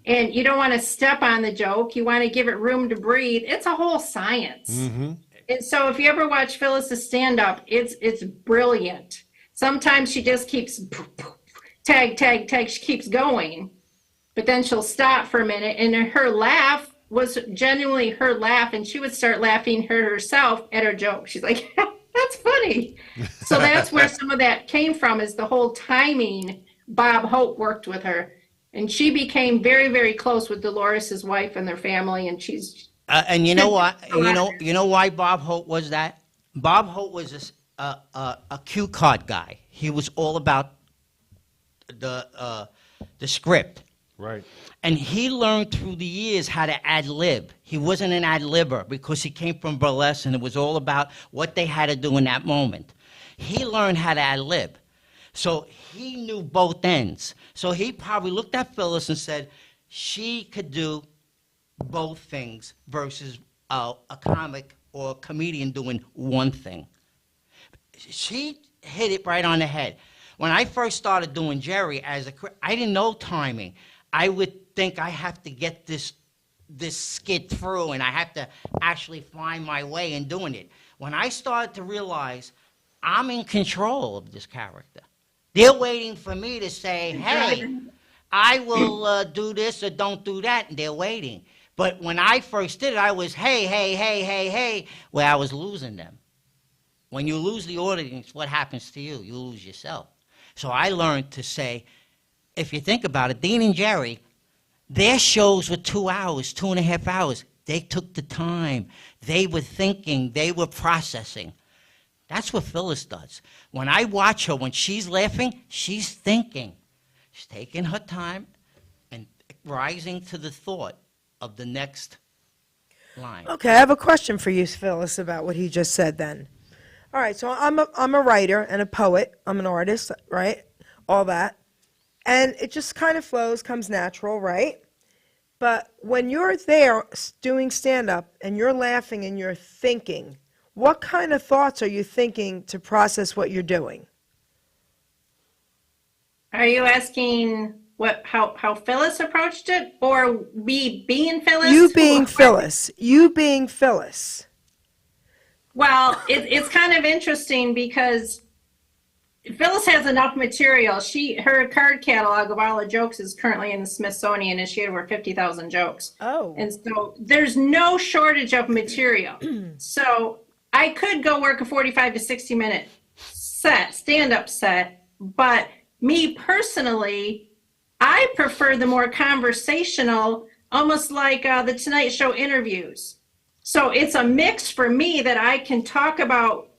And you don't want to step on the joke. You want to give it room to breathe. It's a whole science. And so if you ever watch Phyllis's stand-up, it's brilliant. Sometimes she just keeps tag, tag, tag. She keeps going. But then she'll stop for a minute. And her laugh was genuinely her laugh. And she would start laughing herself at her joke. She's like, that's funny. So that's where some of that came from, is the whole timing. Bob Hope worked with her. And she became very, very close with Dolores' wife and their family. And she's And you know what? You know why Bob Hope was that? Bob Hope was a cue card guy. He was all about the script. Right. And he learned through the years how to ad-lib. He wasn't an ad-libber because he came from burlesque and it was all about what they had to do in that moment. He learned how to ad-lib. So he knew both ends. So he probably looked at Phyllis and said, she could do both things versus a comic or a comedian doing one thing. She hit it right on the head. When I first started doing Jerry I didn't know timing. I would think I have to get this skit through and I have to actually find my way in doing it. When I started to realize I'm in control of this character, they're waiting for me to say, hey, I will do this or don't do that, and they're waiting. But when I first did it, I was, hey, hey, hey, hey, hey, where I was losing them. When you lose the audience, what happens to you? You lose yourself. So I learned to say, if you think about it, Dean and Jerry, their shows were 2 hours, 2.5 hours. They took the time. They were thinking. They were processing. That's what Phyllis does. When I watch her, when she's laughing, she's thinking. She's taking her time and rising to the thought of the next line. Okay, I have a question for you, Phyllis, about what he just said then. All right, so I'm a writer and a poet. I'm an artist, right? All that. And it just kind of flows, comes natural, right? But when you're there doing stand-up and you're laughing and you're thinking, what kind of thoughts are you thinking to process what you're doing? Are you asking how Phyllis approached it, or me being Phyllis? You being Phyllis. You being Phyllis. Well, it's kind of interesting because Phyllis has enough material. Her card catalog of all the jokes is currently in the Smithsonian, and she had over 50,000 jokes. Oh. And so there's no shortage of material. So I could go work a 45 to 60 minute stand-up set, but me personally, I prefer the more conversational, almost like the Tonight Show interviews. So it's a mix for me that I can talk about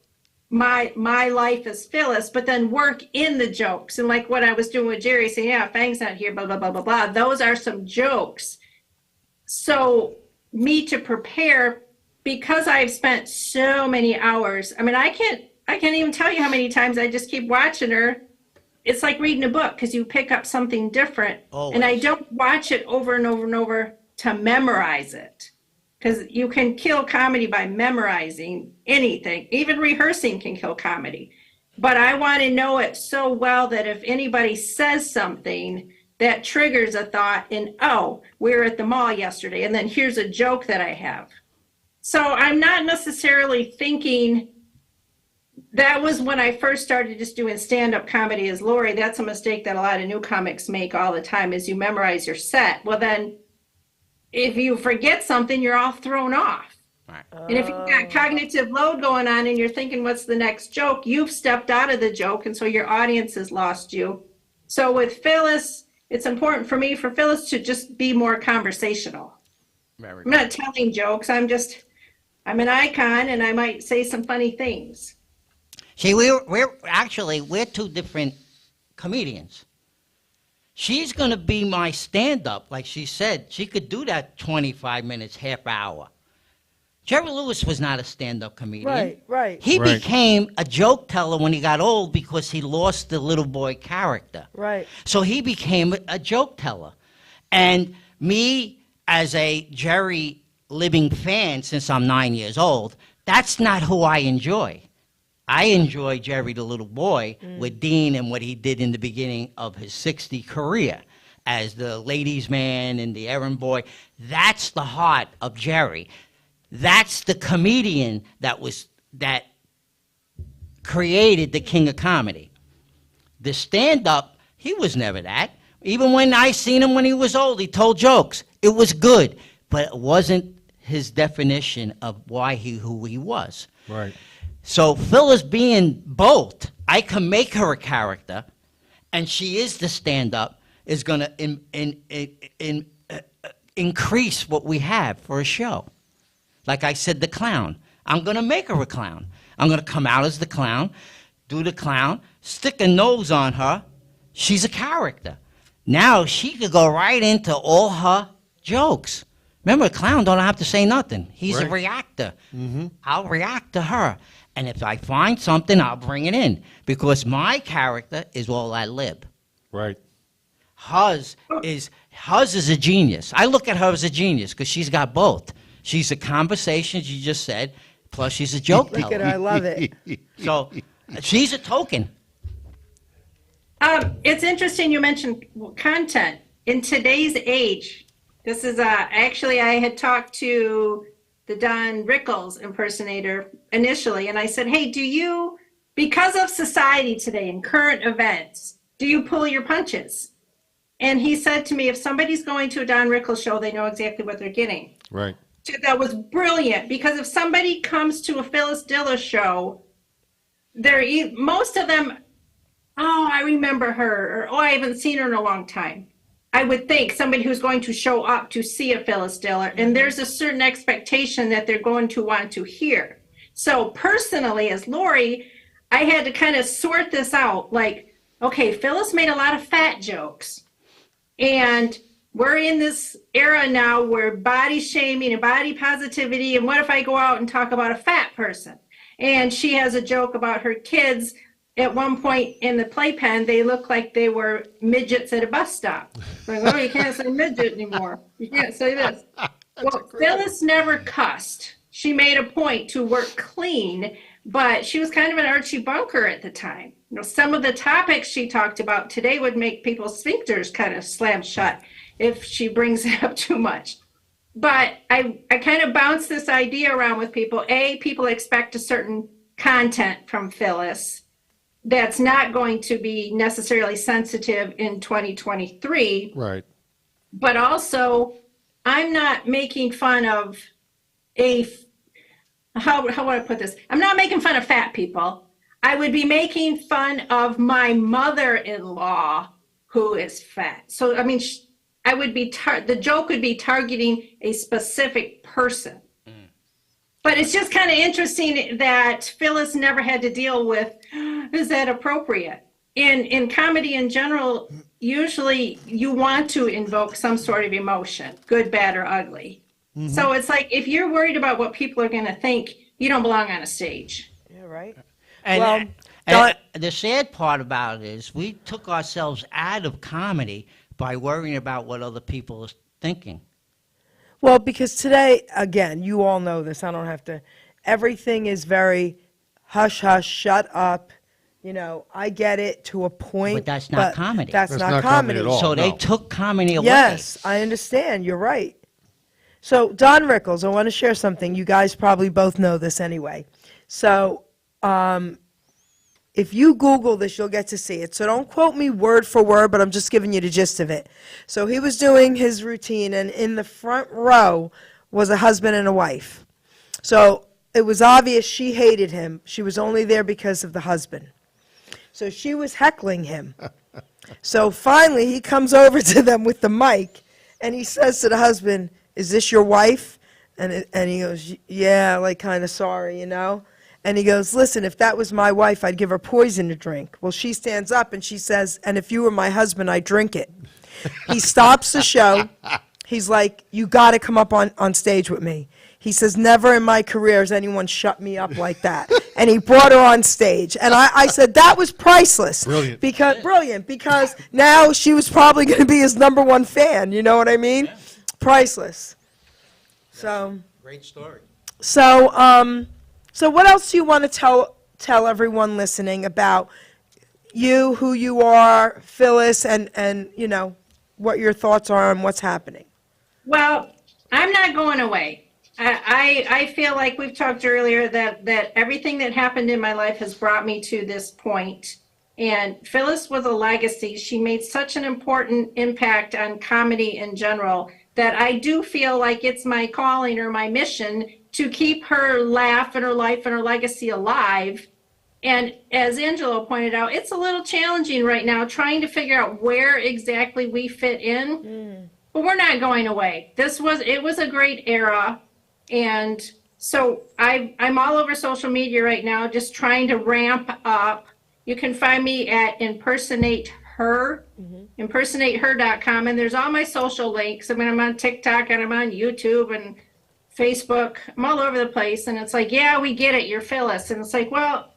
my life as Phyllis, but then work in the jokes. And like what I was doing with Jerry, saying, yeah, Fang's not here, blah, blah, blah, blah, blah. Those are some jokes. So me to prepare, because I've spent so many hours, I mean, I can't even tell you how many times I just keep watching her. It's like reading a book, because you pick up something different. Always. And I don't watch it over and over and over to memorize it. Because you can kill comedy by memorizing anything. Even rehearsing can kill comedy. But I want to know it so well that if anybody says something that triggers a thought in, oh, we were at the mall yesterday, and then here's a joke that I have. So I'm not necessarily thinking, that was when I first started just doing stand-up comedy as Laurie. That's a mistake that a lot of new comics make all the time, is you memorize your set. Well, then if you forget something, you're all thrown off. Right. And if you've got cognitive load going on and you're thinking, what's the next joke? You've stepped out of the joke, and so your audience has lost you. So with Phyllis, it's important for me, for Phyllis to just be more conversational. Very I'm not telling jokes. I'm an icon, and I might say some funny things. See, we're two different comedians. She's going to be my stand-up, like she said. She could do that 25 minutes, half hour. Jerry Lewis was not a stand-up comedian. Right. He Right. became a joke teller when he got old because he lost the little boy character. Right. So he became a joke teller. And me, as a Jerry living fan since I'm 9 years old, that's not who I enjoy. I enjoy Jerry the little boy with Dean and what he did in the beginning of his 60 career as the ladies' man and the errand boy. That's the heart of Jerry. That's the comedian that created the king of comedy. The stand-up, he was never that. Even when I seen him when he was old, he told jokes. It was good, but it wasn't his definition of who he was. Right. So Phyllis being both, I can make her a character, and she is the stand-up, is going to increase what we have for a show. Like I said, the clown. I'm going to make her a clown. I'm going to come out as the clown, do the clown, stick a nose on her. She's a character. Now she could go right into all her jokes. Remember, a clown don't have to say nothing. He's a Right. reactor. I'll react to her. And if I find something, I'll bring it in. Because my character is all I lib. Right. Hers is a genius. I look at her as a genius because she's got both. She's a conversation, you just said, plus she's a joke Look at her. teller. I love it. So she's a token. It's interesting you mentioned content. In today's age, this is actually, I had talked to the Don Rickles impersonator initially, and I said, hey, because of society today and current events, do you pull your punches? And he said to me, if somebody's going to a Don Rickles show, they know exactly what they're getting. Right. That was brilliant, because if somebody comes to a Phyllis Diller show, most of them, oh, I remember her, or oh, I haven't seen her in a long time. I would think somebody who's going to show up to see a Phyllis Diller, and there's a certain expectation that they're going to want to hear. So personally, as Laurie, I had to kind of sort this out. Like, okay, Phyllis made a lot of fat jokes, and we're in this era now where body shaming and body positivity, and what if I go out and talk about a fat person? And she has a joke about her kids. At one point in the playpen, they look like they were midgets at a bus stop. Like, oh, you can't say midget anymore. You can't say this. Well, Phyllis never cussed. She made a point to work clean, but she was kind of an Archie Bunker at the time. You know, some of the topics she talked about today would make people's sphincters kind of slam shut if she brings it up too much. But I kind of bounce this idea around with people. People expect a certain content from Phyllis that's not going to be necessarily sensitive in 2023. Right. But also, I'm not making fun of how would I put this? I'm not making fun of fat people. I would be making fun of my mother-in-law who is fat. So, I mean, I would be, the joke would be targeting a specific person. But it's just kind of interesting that Phyllis never had to deal with, is that appropriate? In comedy in general, usually you want to invoke some sort of emotion, good, bad, or ugly. So it's like, if you're worried about what people are going to think, you don't belong on a stage. Yeah, right. And, Well, and the sad part about it is we took ourselves out of comedy by worrying about what other people are thinking. Well, because today, again, you all know this, I don't have to, everything is very hush hush, shut up. You know, I get it to a point. But that's not comedy. That's That's not not comedy comedy. at all. So they no. took comedy away. Yes, I understand. You're right. So, Don Rickles, I want to share something. You guys probably both know this anyway. So, if you Google this, you'll get to see it. So don't quote me word for word, but I'm just giving you the gist of it. So he was doing his routine, and in the front row was a husband and a wife. So it was obvious she hated him. She was only there because of the husband. So she was heckling him. So finally, he comes over to them with the mic, and he says to the husband, "Is this your wife?" And he goes, "Yeah, like kind of sorry, you know." And he goes, "Listen, if that was my wife, I'd give her poison to drink." Well, she stands up and she says, "And if you were my husband, I'd drink it." He stops the show. He's like, "You got to come up on stage with me." He says, "Never in my career has anyone shut me up like that." And he brought her on stage. And I said, that was priceless. Brilliant. Because now she was probably going to be his number one fan. You know what I mean? Yeah. Priceless. So. Great story. So what else do you want to tell everyone listening about you, who you are, Phyllis, and you know, what your thoughts are and what's happening? Well, I'm not going away. I feel like we've talked earlier that everything that happened in my life has brought me to this point. And Phyllis was a legacy. She made such an important impact on comedy in general that I do feel like it's my calling or my mission to keep her laugh and her life and her legacy alive. And as Angelo pointed out, it's a little challenging right now trying to figure out where exactly we fit in. But we're not going away. It was a great era. And so I'm all over social media right now, just trying to ramp up. You can find me at Impersonate Her, impersonateher.com. And there's all my social links. I mean, I'm on TikTok and I'm on YouTube and Facebook. I'm all over the place. And it's like, yeah, we get it. You're Phyllis. And it's like, well,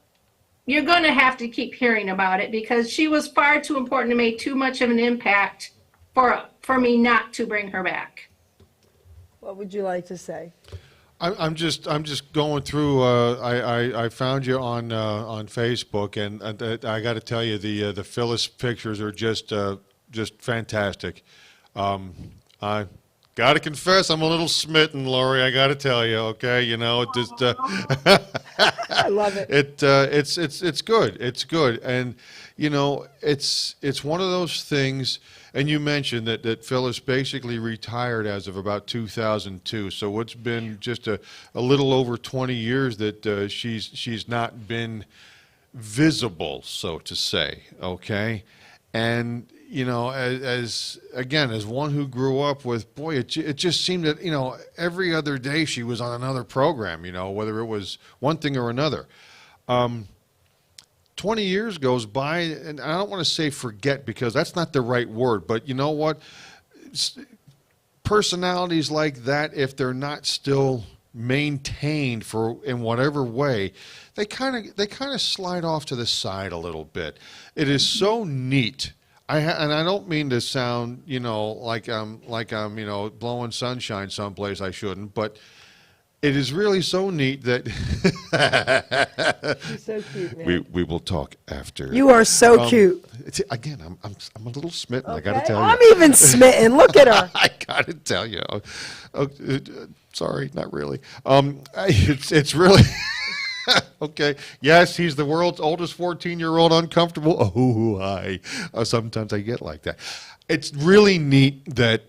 you're going to have to keep hearing about it because she was far too important to make too much of an impact for me not to bring her back. What would you like to say? I'm just going through. I found you on Facebook, and I got to tell you, the Phyllis pictures are just fantastic. I got to confess, I'm a little smitten, Laurie. I got to tell you, okay. You know, it just. I love it. It's good. It's good, and you know, it's one of those things. And you mentioned that Phyllis basically retired as of about 2002. So it's been just a little over 20 years that she's not been visible, so to say. Okay, and you know, as one who grew up with, boy, it just seemed that, you know, every other day she was on another program. You know, whether it was one thing or another. 20 years goes by, and I don't want to say forget because that's not the right word, but you know what? Personalities like that, if they're not still maintained in whatever way, they kind of slide off to the side a little bit. It is so neat. And I don't mean to sound, you know, like I'm you know, blowing sunshine someplace I shouldn't, but it is really so neat that You're so cute, man. we will talk after. You are so cute. Again, I'm a little smitten. Okay? I got to tell you. I'm even smitten. Look at her. I got to tell you. Sorry, not really. It's really okay. Yes, he's the world's oldest 14-year-old uncomfortable. Oh, hi. Sometimes I get like that. It's really neat that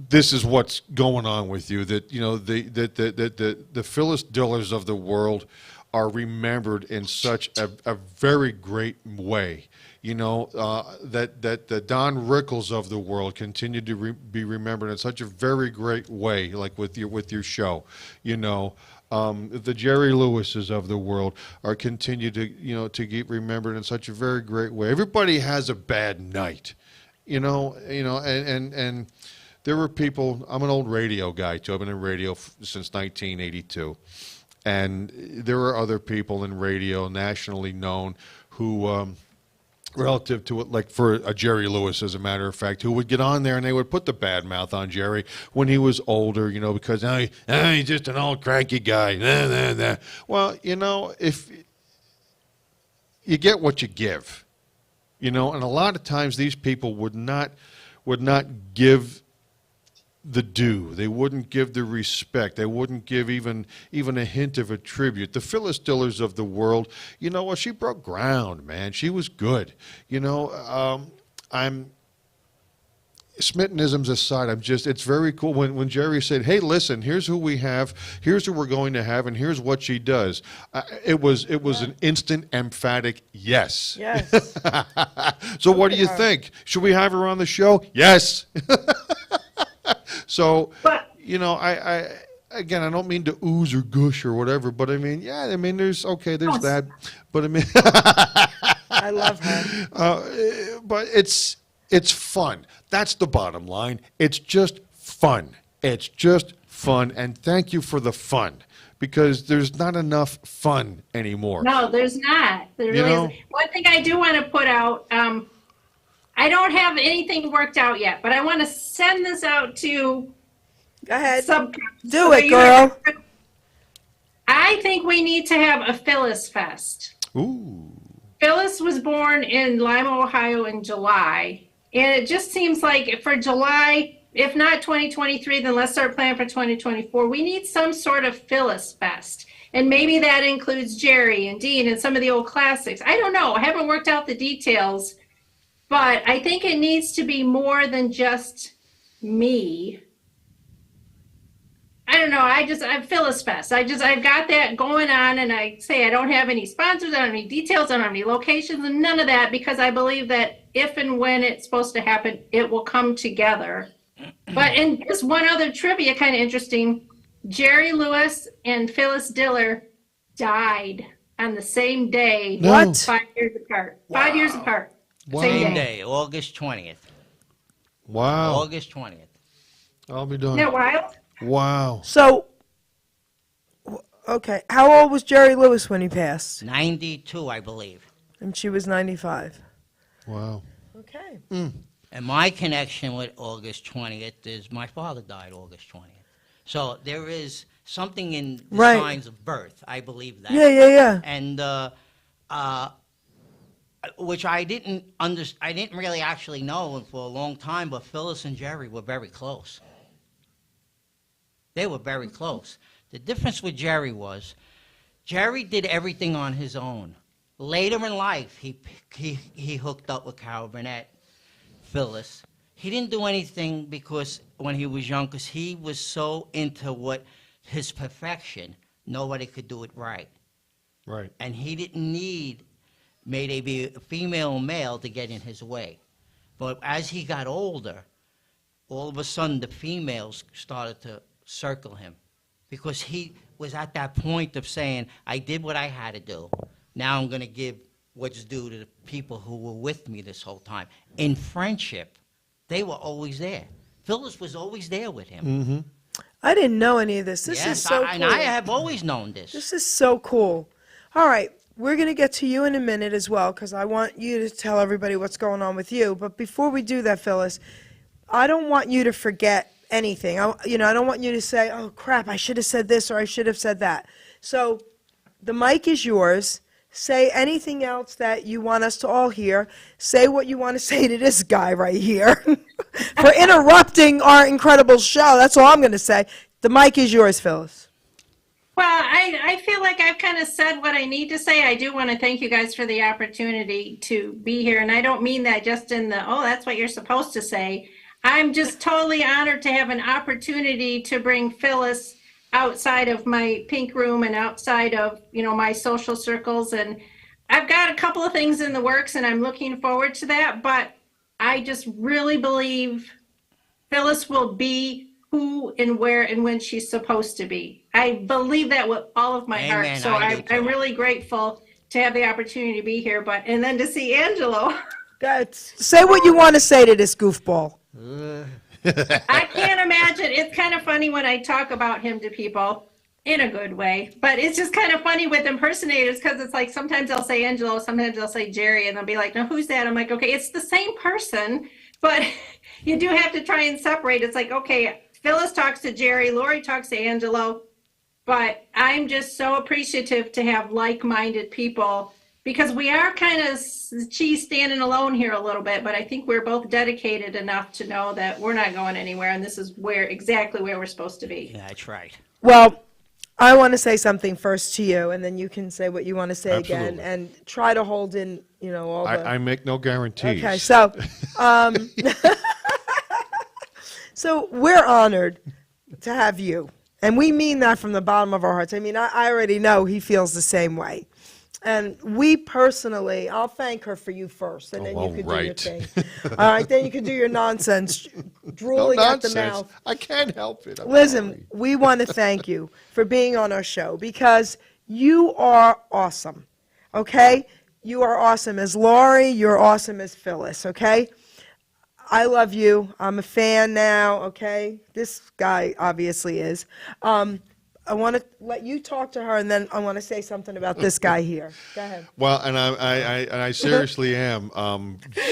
this is what's going on with you, that, you know, the Phyllis Dillers of the world are remembered in such a very great way. You know, that the Don Rickles of the world continue to be remembered in such a very great way, like with your show. You know, The Jerry Lewises of the world are continue to, to get remembered in such a very great way. Everybody has a bad night, and there were people. I'm an old radio guy too. I've been in radio since 1982, and there are other people in radio nationally known who. Relative to it, like for a Jerry Lewis, as a matter of fact, who would get on there and they would put the bad mouth on Jerry when he was older, because he's just an old cranky guy. Nah, nah, nah. Well, if you get what you give, and a lot of times these people would not give the due. They wouldn't give the respect. They wouldn't give even a hint of a tribute. The Phyllis Dillers of the world, she broke ground, man. She was good. I'm smittenisms aside, it's very cool when Jerry said, hey, listen, here's who we have, here's who we're going to have, and here's what she does. It was an instant, emphatic yes. Yes. So what do you think? Should we have her on the show? Yes. So, But I again, I don't mean to ooze or gush or whatever, but there's that. But I love her. But it's fun. That's the bottom line. It's just fun. It's just fun. And thank you for the fun, because there's not enough fun anymore. no, there's not. There really isn't. One thing I do want to put out, I don't have anything worked out yet, but I want to send this out to Go ahead. Do it, girl. I think we need to have a Phyllis Fest. Ooh. Phyllis was born in Lima, Ohio in July, and it just seems like for July, if not 2023, then let's start planning for 2024. We need some sort of Phyllis Fest. And maybe that includes Jerry and Dean and some of the old classics. I don't know. I haven't worked out the details, but I think it needs to be more than just me. I don't know. I'm Phyllis Fest. I've got that going on, and I say I don't have any sponsors, I don't have any details, I don't have any locations, and none of that, because I believe that if and when it's supposed to happen, it will come together. But and just one other trivia, kind of interesting, Jerry Lewis and Phyllis Diller died on the same day. No. What? 5 years apart. 5 years apart. Wow. Same day, August 20th. Wow. August 20th. I'll be Isn't done. that wild? Wow. So, okay, how old was Jerry Lewis when he passed? 92, I believe. And she was 95. Wow. Okay. And my connection with August 20th is my father died August 20th. So there is something in the Right. signs of birth. I believe that. Yeah. And which I didn't really actually know for a long time, but Phyllis and Jerry were very close. They were very close. The difference with Jerry was, Jerry did everything on his own. Later in life, he hooked up with Carol Burnett, Phyllis. He didn't do anything because when he was young, because he was so into his perfection, nobody could do it right. Right. And he didn't need maybe be a female or male to get in his way. But as he got older, all of a sudden the females started to circle him, because he was at that point of saying, I did what I had to do. Now I'm going to give what's due to the people who were with me this whole time. In friendship, they were always there. Phyllis was always there with him. Mm-hmm. I didn't know any of this. This Yes, is so cool. and I have always known this. This is so cool. All right, we're going to get to you in a minute as well, because I want you to tell everybody what's going on with you. But before we do that, Phyllis, I don't want you to forget anything. I don't want you to say, oh, crap, I should have said this or I should have said that. So the mic is yours. Say anything else that you want us to all hear. Say what you want to say to this guy right here for interrupting our incredible show. That's all I'm going to say. The mic is yours, Phyllis. Well, I feel like I've kind of said what I need to say. I do want to thank you guys for the opportunity to be here. And I don't mean that just in the, oh, that's what you're supposed to say. I'm just totally honored to have an opportunity to bring Phyllis outside of my pink room and outside of, my social circles. And I've got a couple of things in the works and I'm looking forward to that. But I just really believe Phyllis will be who and where and when she's supposed to be. I believe that with all of my heart. Amen, So I do too. I'm really grateful to have the opportunity to be here. And then to see Angelo, God, say what you want to say to this goofball. I can't imagine. It's kind of funny when I talk about him to people in a good way, but it's just kind of funny with impersonators because it's like sometimes I'll say Angelo, sometimes I'll say Jerry, and they'll be like, no, who's that? I'm like, okay, it's the same person, but you do have to try and separate. It's like, okay, Phyllis talks to Jerry, Laurie talks to Angelo, but I'm just so appreciative to have like-minded people because we are kind of cheese standing alone here a little bit, but I think we're both dedicated enough to know that we're not going anywhere, and this is exactly where we're supposed to be. Yeah, that's right. Well, I want to say something first to you, and then you can say what you want to say again, Absolutely. and try to hold in, all the. I make no guarantees. Okay, so, so we're honored to have you, and we mean that from the bottom of our hearts. I mean, I already know he feels the same way. And we personally, I'll thank her for you first, and then Oh, you could right. do your thing. All right, then you can do your nonsense, No drooling at the nonsense. mouth. I can't help it. I'm Listen, sorry. we want to thank you for being on our show because you are awesome, okay? You are awesome as Laurie, you're awesome as Phyllis, okay? I love you. I'm a fan now, okay? This guy obviously is. I want to let you talk to her, and then I want to say something about this guy here. Go ahead. Well, and I seriously am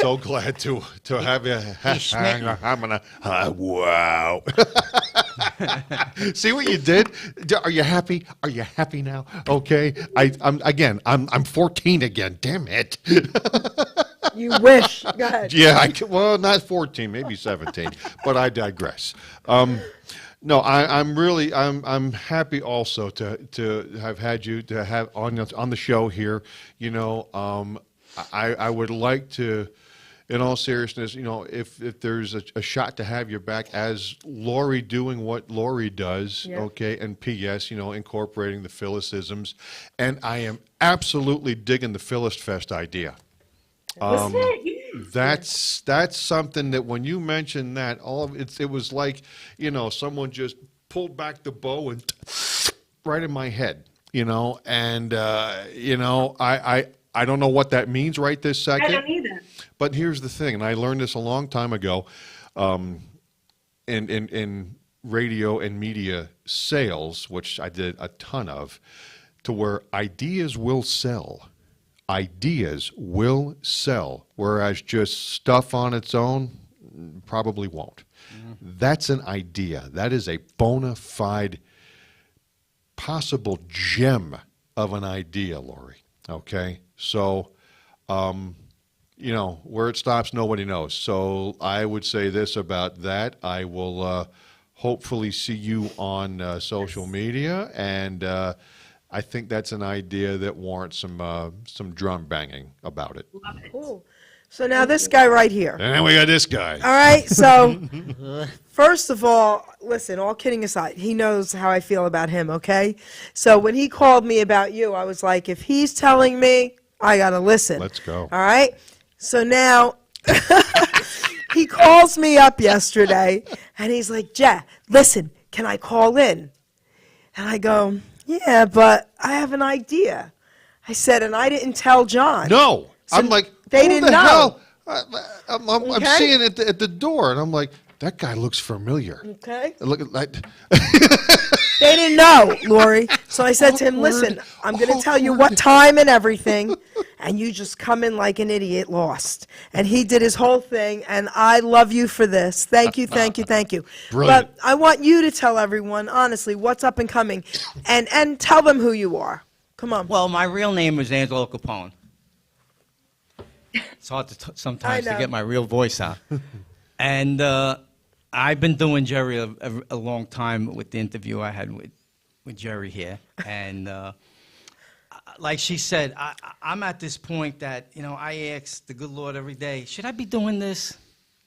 so glad to have you. Wow. See what you did? Are you happy? Are you happy now? Okay. I'm 14 again. Damn it. You wish. Go ahead. Yeah. Well, not 14, maybe 17, but I digress. No, I'm happy also to have had you to have on the show here. I would like to, in all seriousness, if there's a shot to have you back as Laurie doing what Laurie does, Yeah. okay, and P.S., incorporating the Phyllisisms, and I am absolutely digging the Phyllis Fest idea. That's something that when you mentioned that, it was like, someone just pulled back the bow and right in my head, and I don't know what that means right this I second. don't either. But here's the thing, and I learned this a long time ago, in radio and media sales, which I did a ton of, to where ideas will sell. Ideas will sell, whereas just stuff on its own probably won't. That's an idea. That is a bona fide, possible gem of an idea, Laurie. Okay? So, where it stops, nobody knows. So I would say this about that. I will hopefully see you on social media, and I think that's an idea that warrants some drum banging about it. Cool. So now this guy right here. And then we got this guy. All right, so first of all, listen, all kidding aside, he knows how I feel about him, okay? So when he called me about you, I was like, if he's telling me, I got to listen. Let's go. All right? So now he calls me up yesterday, and he's like, "Ja, listen, can I call in?" And I go, "Yeah, but I have an idea." I said, and I didn't tell John. No. So I'm like, they who didn't the know. hell? I'm Okay. seeing it at the door, and I'm like, that guy looks familiar. Okay? Look at that. They didn't know, Laurie. So I said to him, listen, I'm going to tell you what time and everything, and you just come in like an idiot lost. And he did his whole thing, and I love you for this. Thank you, thank you, thank you. Brilliant. But I want you to tell everyone, honestly, what's up and coming, and tell them who you are. Come on. Well, my real name is Angelo Capone. It's hard to sometimes I to know. get my real voice out. And I've been doing Jerry a long time with the interview I had with Jerry here. And like she said, I'm at this point that, I ask the good Lord every day, should I be doing this?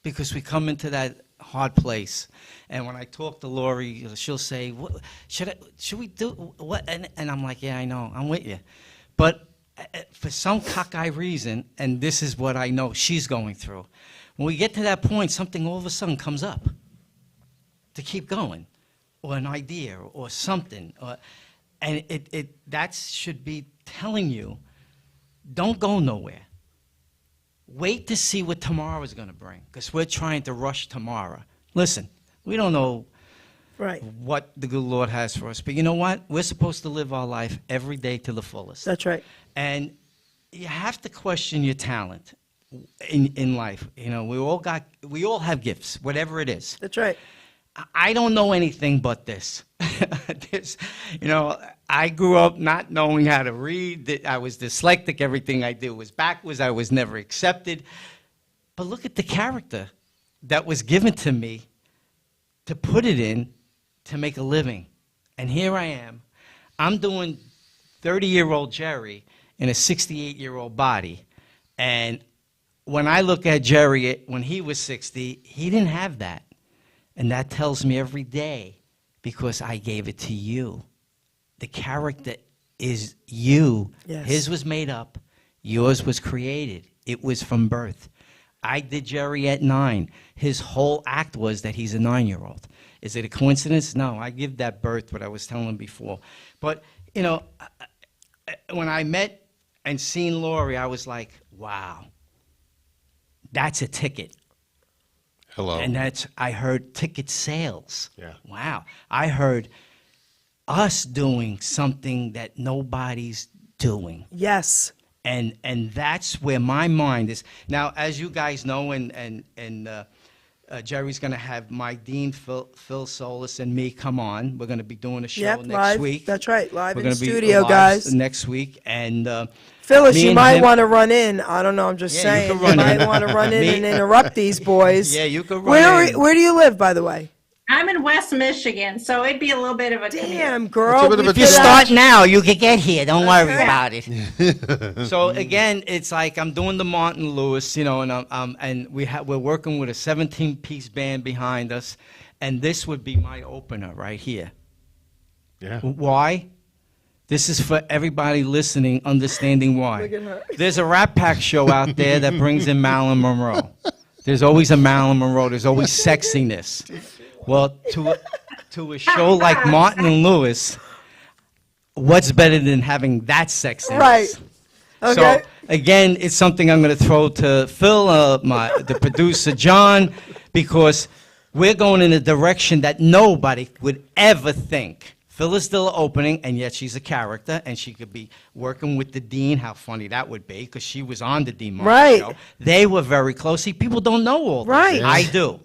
Because we come into that hard place. And when I talk to Laurie, she'll say, what, should we do what? And I'm like, yeah, I know, I'm with you. But for some cockeyed reason, and this is what I know she's going through, when we get to that point, something all of a sudden comes up. to keep going, or an idea, or something. And that should be telling you, don't go nowhere. Wait to see what tomorrow is going to bring, because we're trying to rush tomorrow. Listen, we don't know Right. what the good Lord has for us, but you know what? We're supposed to live our life every day to the fullest. That's right. And you have to question your talent in life. You know, we all have gifts, whatever it is. That's right. I don't know anything but this. You know, I grew up not knowing how to read. I was dyslexic. Everything I did was backwards. I was never accepted. But look at the character that was given to me to put it in to make a living. And here I am. I'm doing 30-year-old Jerry in a 68-year-old body. And when I look at Jerry when he was 60, he didn't have that. And that tells me every day, because I gave it to you. The character is you. Yes. His was made up. Yours was created. It was from birth. I did Jerry at 9. His whole act was that he's a 9-year-old. Is it a coincidence? No, I give that birth, what I was telling before. But, you know, when I met and seen Laurie, I was like, wow, that's a ticket. Hello. And I heard ticket sales. Yeah. Wow. I heard us doing something that nobody's doing. Yes. And that's where my mind is. Now, as you guys know, and Jerry's going to have my dean, Phil Solis, and me come on. We're going to be doing a show Yep, next live. week. That's right, live We're in gonna be studio, live guys. next week. And Phyllis, me you and might him- want to run in. I don't know. I'm just Yeah, you saying. can You, run might in. want to run in Me- and interrupt these boys. Yeah, you can run in. Where do you live, by the way? I'm in West Michigan, so it'd be a little bit of a commute. Damn, girl. It's a bit of we a If you could start now, you can get here. Don't worry Okay. about it. So again, it's like I'm doing the Martin Lewis, you know, and we're working with a 17-piece band behind us, and this would be my opener right here. Yeah. Why? This is for everybody listening, understanding why. Look at her. There's a Rat Pack show out there that brings in Marilyn Monroe. There's always a Marilyn Monroe. There's always sexiness. Well, to a show like Martin and Lewis, what's better than having that sexiness? Right. Okay. So again, it's something I'm going to throw to Phil, the producer, John, because we're going in a direction that nobody would ever think. Phyllis Diller opening, and yet she's a character, and she could be working with the dean. How funny that would be, because she was on the Dean Martin Right. show. They were very close. See, people don't know all this. Right. I do.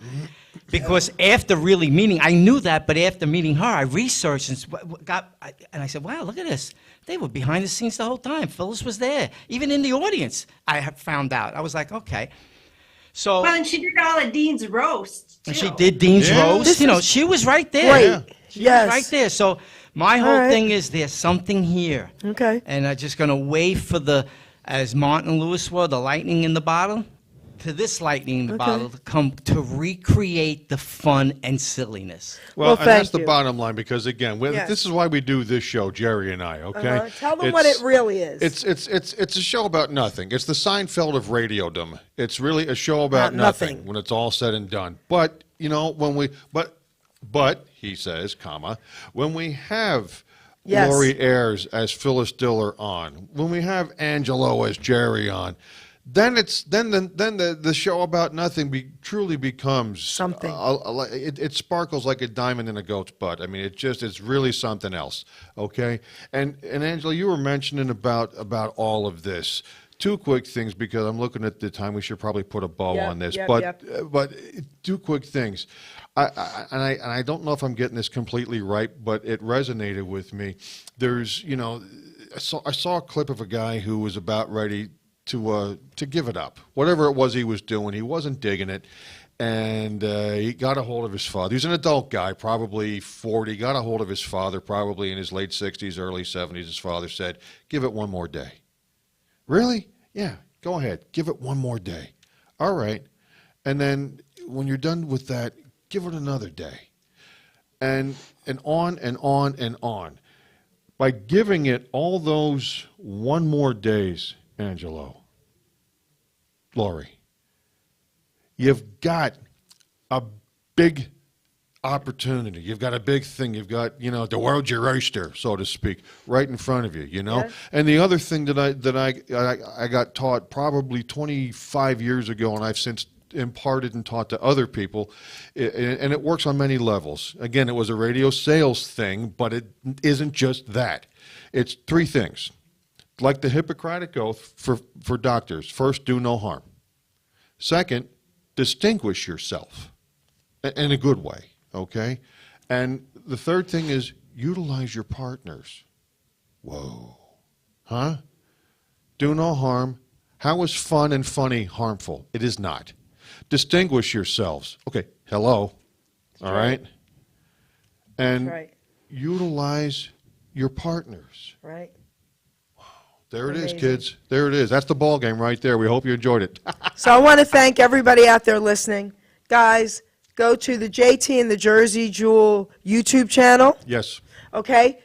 Because after really meeting, I knew that, but after meeting her, I researched and I said, wow, look at this. They were behind the scenes the whole time. Phyllis was there. Even in the audience, I have found out. I was like, okay. So, Well, and she did all of Dean's roast, and too. she did Dean's Yeah. roast. This You know, is she was right there. Great. Yeah. She Yes. was right there. So my whole right. thing is there's something here. Okay. And I'm just going to wait for as Martin Lewis were, the lightning in the bottle, to this lightning in the bottle to come to recreate the fun and silliness. Well, Well, and that's thank the you. bottom line, because again, Yes. this is why we do this show, Jerry and I. Okay, Tell them what it really is. It's a show about nothing. It's the Seinfeld of radiodom. It's really a show about About nothing. when it's all said and done. But you know, but he says, comma, when we have Yes. Laurie Ayers as Phyllis Diller on, when we have Angelo as Jerry on, then the show about nothing truly becomes Something. It sparkles like a diamond in a goat's butt. I mean, it's really something else. Okay, and Angela, you were mentioning about all of this. Two quick things, because I'm looking at the time. We should probably put a bow Yep, on this. yep, but yep. but two quick things. I don't know if I'm getting this completely right, but it resonated with me. There's, you know, I saw a clip of a guy who was about ready to give it up. Whatever it was he was doing, he wasn't digging it, and he got a hold of his father. He was an adult guy, probably 40. Got a hold of his father, probably in his late 60s, early 70s. His father said, "Give it one more day." Really? Yeah. Go ahead. Give it one more day. All right. And then when you're done with that, give it another day. And on and on and on. By giving it all those one more days, Angelo, Laurie, you've got a opportunity. You've got a big thing. You've got, the world's your oyster, so to speak, right in front of you, Yeah. And the other thing that I got taught probably 25 years ago, and I've since imparted and taught to other people, and it works on many levels. Again, it was a radio sales thing, but it isn't just that. It's three things. Like the Hippocratic Oath for doctors. First, do no harm. Second, distinguish yourself in a good way, okay? And the third thing is utilize your partners. Whoa. Huh? Do no harm. How is fun and funny harmful? It is not. Distinguish yourselves. Okay, hello. All right? And right. utilize your partners. Right. There it is, Amazing. kids. There it is. That's the ball game right there. We hope you enjoyed it. So I want to thank everybody out there listening. Guys, go to the JT and the Jersey Jewel YouTube channel, Yes. okay?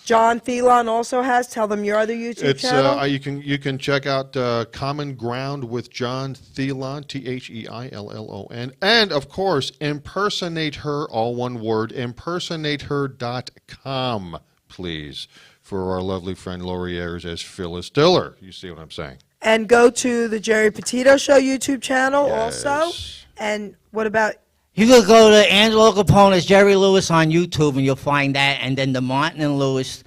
John Thielon also has. Tell them your other YouTube It's channel. you can check out Common Ground with John Thielon, TheIllon, and of course Impersonate Her, all one word, impersonateher.com, please, for our lovely friend Laurie Ayers as Phyllis Diller. You see what I'm saying? And go to the Jerry Petito Show YouTube channel also. Yes. And what about, You could go to Angelo Capone's Jerry Lewis on YouTube, and you'll find that. And then the Martin and Lewis,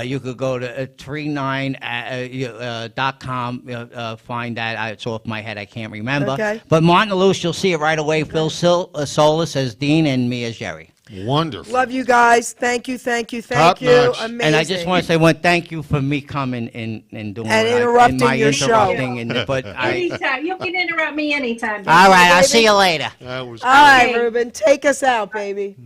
you could go to 39.com, find that. It's off my head. I can't remember. Okay. But Martin and Lewis, you'll see it right away. Phil Solis as Dean and me as Jerry. Wonderful. love you guys. Thank you, thank you, thank Top you. notch. Amazing. And I just want to say thank you for me coming and doing And what interrupting my your show. interrupting and- but I, Anytime. You can interrupt me anytime. all right, I'll see you later. That was All right, Okay. Ruben, take us out, baby.